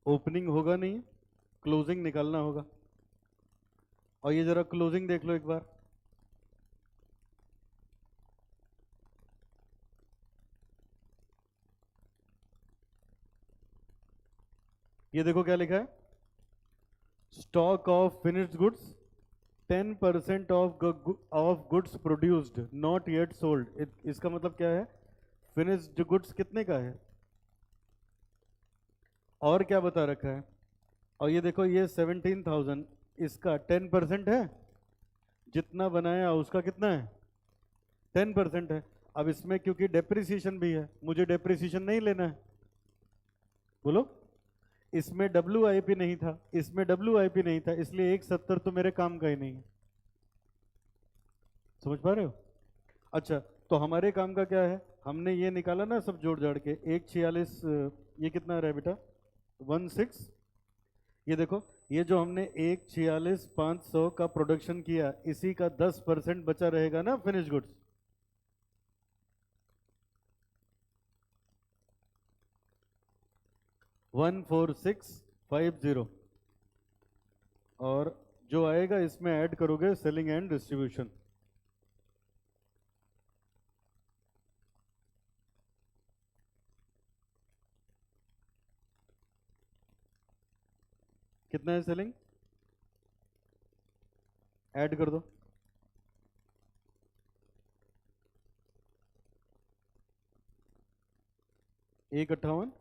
ओपनिंग होगा नहीं, क्लोजिंग निकालना होगा। और ये जरा क्लोजिंग देख लो एक बार, ये देखो क्या लिखा है, stock of finished goods 10% of goods produced not yet sold. इसका मतलब क्या है, फिनिश्ड गुड्स कितने का है और क्या बता रखा है, और ये देखो ये 17,000, इसका 10% है, जितना बनाया उसका कितना है 10% है। अब इसमें क्योंकि डेप्रिसिएशन भी है, मुझे डेप्रिसिएशन नहीं लेना है, बोलो, इसमें WIP नहीं था, इसमें WIP नहीं था, इसलिए 170 तो मेरे काम का ही नहीं है, समझ पा रहे हो। अच्छा, तो हमारे काम का क्या है, हमने ये निकाला ना सब जोड़ जाड़ के, 146, ये कितना रहा बेटा 16, ये देखो ये जो हमने 146,500 का प्रोडक्शन किया, इसी का 10% बचा रहेगा ना फिनिश गुड्स, वन 4650, और जो आएगा इसमें ऐड करोगे सेलिंग एंड डिस्ट्रीब्यूशन, कितना है सेलिंग, ऐड कर दो, 158,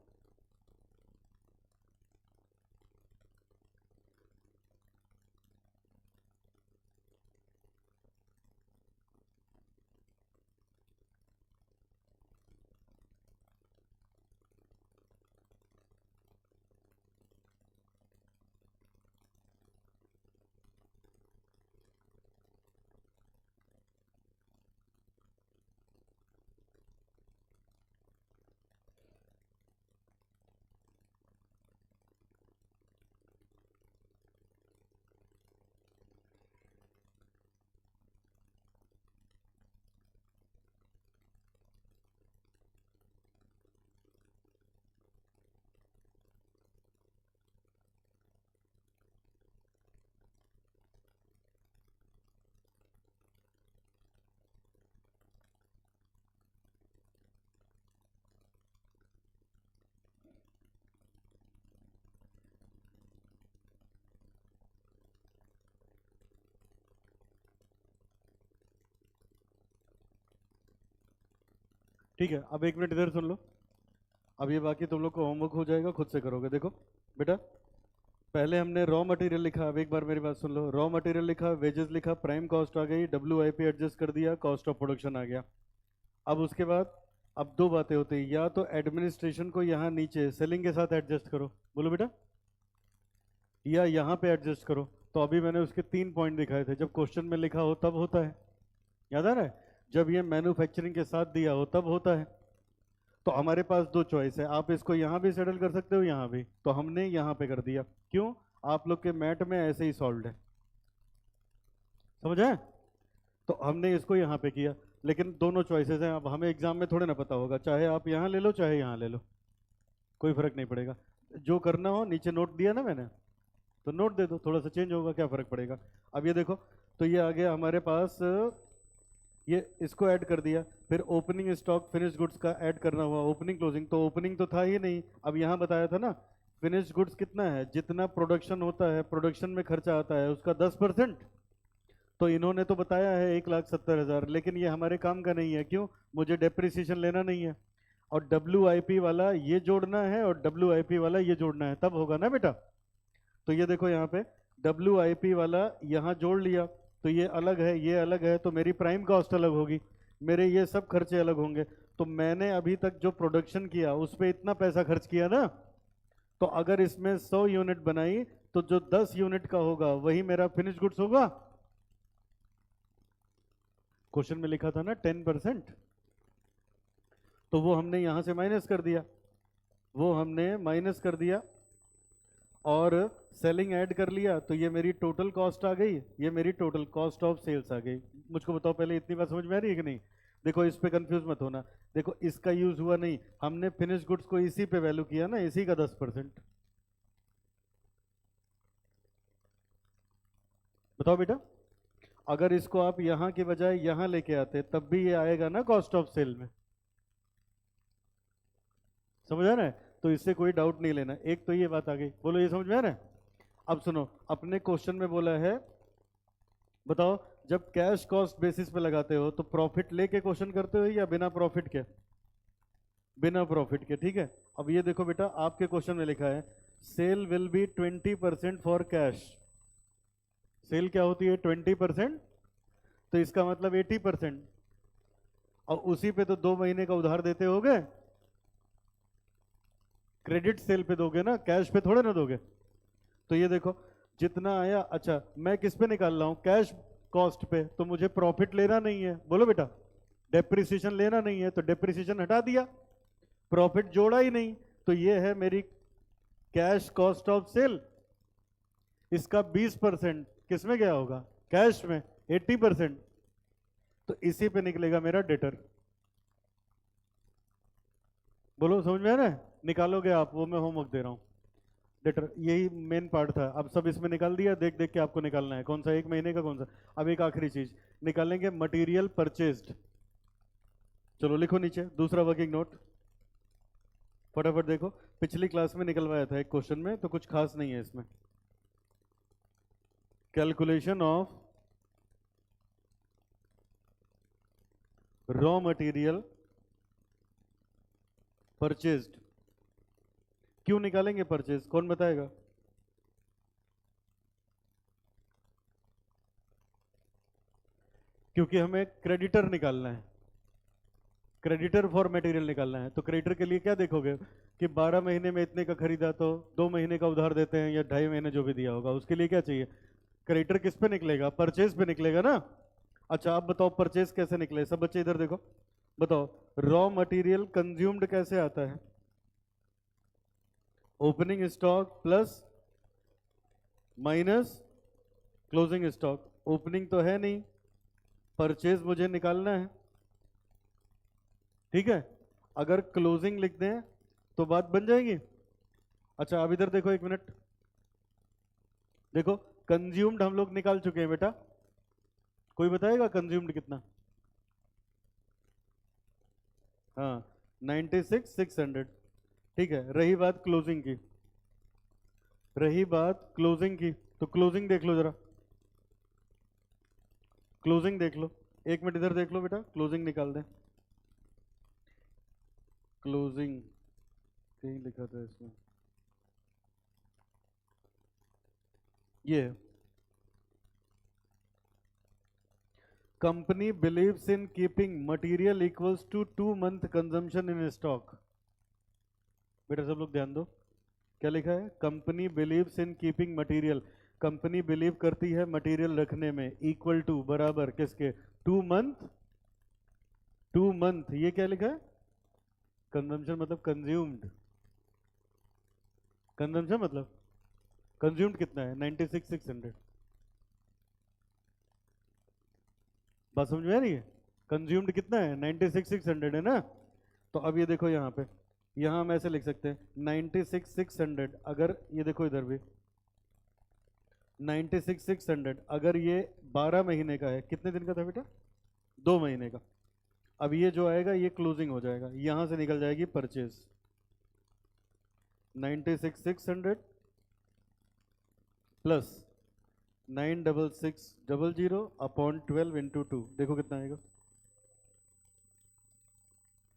ठीक है, अब एक मिनट इधर सुन लो। अब ये बाकी तुम लोग को होमवर्क हो जाएगा, खुद से करोगे। देखो बेटा, पहले हमने रॉ मटेरियल लिखा, अब एक बार मेरी बात सुन लो। रॉ मटेरियल लिखा, वेजेस लिखा, प्राइम कॉस्ट आ गई, WIP एडजस्ट कर दिया, कॉस्ट ऑफ प्रोडक्शन आ गया। अब उसके बाद अब दो बातें होती हैं, या तो एडमिनिस्ट्रेशन को यहाँ नीचे सेलिंग के साथ एडजस्ट करो, बोलो बेटा, या यहाँ पे एडजस्ट करो। तो अभी मैंने उसके 3 पॉइंट दिखाए थे, जब क्वेश्चन में लिखा हो तब होता है, याद आ रहा है? जब ये मैन्युफैक्चरिंग के साथ दिया हो तब होता है। तो हमारे पास दो चॉइस है, आप इसको यहाँ भी सेटल कर सकते हो, यहाँ भी। तो हमने यहाँ पे कर दिया, क्यों? आप लोग के मैट में ऐसे ही सॉल्व है, समझ आए? तो हमने इसको यहाँ पे किया, लेकिन दोनों चॉइसेस हैं। अब हमें एग्जाम में थोड़े ना पता होगा, चाहे आप यहाँ ले लो चाहे यहाँ ले लो, कोई फर्क नहीं पड़ेगा। जो करना हो, नीचे नोट दिया ना मैंने, तो नोट दे दो, थोड़ा सा चेंज होगा, क्या फर्क पड़ेगा। अब ये देखो, तो ये आ गया हमारे पास, ये इसको ऐड कर दिया। फिर ओपनिंग स्टॉक फिनिश गुड्स का ऐड करना हुआ, ओपनिंग क्लोजिंग, तो ओपनिंग तो था ही नहीं। अब यहाँ बताया था ना, फिनिश गुड्स कितना है, जितना प्रोडक्शन होता है, प्रोडक्शन में खर्चा आता है उसका 10%। तो इन्होंने तो बताया है 1,70,000, लेकिन ये हमारे काम का नहीं है, क्यों? मुझे डेप्रिसिएशन लेना नहीं है, और WIP वाला ये जोड़ना है और WIP वाला ये जोड़ना है, तब होगा ना बेटा। तो ये देखो यहाँ पे WIP वाला यहाँ जोड़ लिया, तो ये अलग है, ये अलग है, तो मेरी प्राइम कॉस्ट अलग होगी, मेरे ये सब खर्चे अलग होंगे। तो मैंने अभी तक जो प्रोडक्शन किया उस पर इतना पैसा खर्च किया ना, तो अगर इसमें 100 यूनिट बनाई तो जो 10 यूनिट का होगा वही मेरा फिनिश गुड्स होगा। क्वेश्चन में लिखा था ना 10%, तो वो हमने यहां से माइनस कर दिया, वो हमने माइनस कर दिया, और सेलिंग ऐड कर लिया, तो ये मेरी टोटल कॉस्ट आ गई, ये मेरी टोटल कॉस्ट ऑफ सेल्स आ गई। मुझको बताओ पहले, इतनी बात समझ में आ रही है कि नहीं? देखो इस पे कंफ्यूज मत होना, देखो इसका यूज हुआ नहीं, हमने फिनिश गुड्स को इसी पे वैल्यू किया ना, इसी का 10%। बताओ बेटा, अगर इसको आप यहां के बजाय यहां लेके आते तब भी ये आएगा ना कॉस्ट ऑफ सेल में, समझ आ रहा है? तो इससे कोई डाउट नहीं लेना, एक तो ये बात आ गई, बोलो ये समझ में आ रहा है? अब सुनो, अपने क्वेश्चन में बोला है, बताओ जब कैश कॉस्ट बेसिस पे लगाते हो तो प्रॉफिट लेके क्वेश्चन करते हो या बिना प्रॉफिट के? बिना प्रॉफिट के, ठीक है। अब ये देखो बेटा, आपके क्वेश्चन में लिखा है sale will be 20% for cash. Sale क्या होती है? 20%, तो इसका मतलब 80%, और उसी पे तो 2 महीने का उधार देते होगे, क्रेडिट सेल पे दोगे ना, कैश पे थोड़े ना दोगे। तो ये देखो जितना आया, अच्छा मैं किस पे निकाल रहा हूं? कैश कॉस्ट पे, तो मुझे प्रॉफिट लेना नहीं है, बोलो बेटा, डेप्रिसिएशन लेना नहीं है, तो डेप्रिसिएशन हटा दिया, प्रॉफिट जोड़ा ही नहीं, तो ये है मेरी कैश कॉस्ट ऑफ सेल। इसका 20% किस में गया होगा? कैश में। 80%, तो इसी पे निकलेगा मेरा डेटर। बोलो समझ में आ रहा है? निकालोगे आप, वो मैं होमवर्क दे रहा हूं। डेटर यही मेन पार्ट था, अब सब इसमें निकाल दिया, देख देख के आपको निकालना है कौन सा 1 महीने का, कौन सा। अब एक आखिरी चीज निकालेंगे, मटेरियल परचेज्ड। चलो लिखो नीचे दूसरा वर्किंग नोट, फटाफट देखो, पिछली क्लास में निकलवाया था एक क्वेश्चन में, तो कुछ खास नहीं है इसमें। Calculation of raw material purchased. क्यों निकालेंगे परचेज, कौन बताएगा? क्योंकि हमें क्रेडिटर निकालना है, क्रेडिटर फॉर मटेरियल निकालना है। तो क्रेडिटर के लिए क्या देखोगे कि 12 महीने में इतने का खरीदा तो 2 महीने का उधार देते हैं, या 2.5 महीने जो भी दिया होगा, उसके लिए क्या चाहिए? क्रेडिटर किस पे निकलेगा? परचेज पे निकलेगा ना। अच्छा आप बताओ परचेज कैसे निकले, सब बच्चे इधर देखो, बताओ रॉ मटेरियल कंज्यूम्ड कैसे आता है? Opening stock plus minus closing stock. Opening तो है नहीं, परचेज मुझे निकालना है, ठीक है। अगर क्लोजिंग लिख दें तो बात बन जाएगी। अच्छा अब इधर देखो एक मिनट, देखो कंज्यूम्ड हम लोग निकाल चुके हैं बेटा, कोई बताएगा कंज्यूम्ड कितना? हाँ 96,600, ठीक है। रही बात क्लोजिंग की, रही बात क्लोजिंग की, तो क्लोजिंग देख लो जरा, क्लोजिंग देख लो, 1 मिनट इधर देख लो बेटा, क्लोजिंग निकाल दें। क्लोजिंग कहीं लिखा था इसमें, ये company believes in keeping material equals to 2 month consumption in stock. बेटा सब लोग ध्यान दो, क्या लिखा है? Company believes in keeping material, company believe करती है मटेरियल रखने में, इक्वल टू बराबर किसके? 2 month, 2 month। ये क्या लिखा है? कंजम्पशन मतलब कंज्यूम्ड, कंजम्पशन मतलब कंज्यूम्ड कितना है? 96,600। बात समझ में आ रही है? कंज्यूम्ड कितना है? 96,600 है ना। तो अब ये देखो यहाँ पे, यहाँ हम ऐसे लिख सकते हैं 96,600, अगर ये देखो इधर भी 96,600, अगर ये 12 महीने का है, कितने दिन का था बेटा? 2 महीने का। अब ये जो आएगा ये क्लोजिंग हो जाएगा, यहां से निकल जाएगी परचेज 96,600 प्लस 96600 अपॉन 12 इंटू 2, देखो कितना आएगा?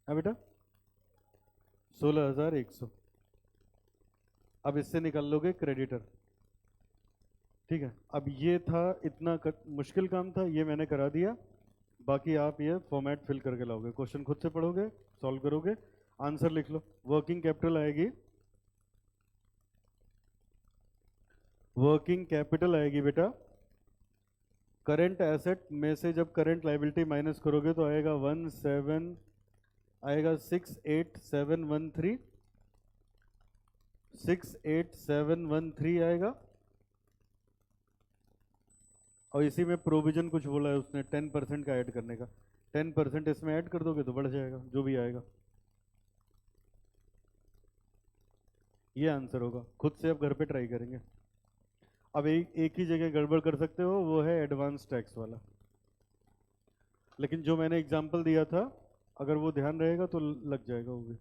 हाँ बेटा 16,100। अब इससे निकाल लोगे क्रेडिटर, ठीक है। अब ये था, इतना मुश्किल काम था, ये मैंने करा दिया। बाकी आप ये फॉर्मेट फिल करके लाओगे, क्वेश्चन खुद से पढ़ोगे, सॉल्व करोगे, आंसर लिख लो। वर्किंग कैपिटल आएगी, वर्किंग कैपिटल आएगी बेटा करंट एसेट में से, जब करंट लाइबिलिटी माइनस करोगे तो आएगा 17, आएगा 68713, 68713 आएगा। और इसी में प्रोविजन कुछ बोला है उसने 10% का ऐड करने का, 10% इसमें ऐड कर दोगे तो बढ़ जाएगा जो भी आएगा। ये आंसर होगा, खुद से आप घर पे ट्राई करेंगे। अब एक ही जगह गड़बड़ कर सकते हो, वो है एडवांस टैक्स वाला, लेकिन जो मैंने एग्जांपल दिया था अगर वो ध्यान रहेगा तो लग जाएगा वो भी।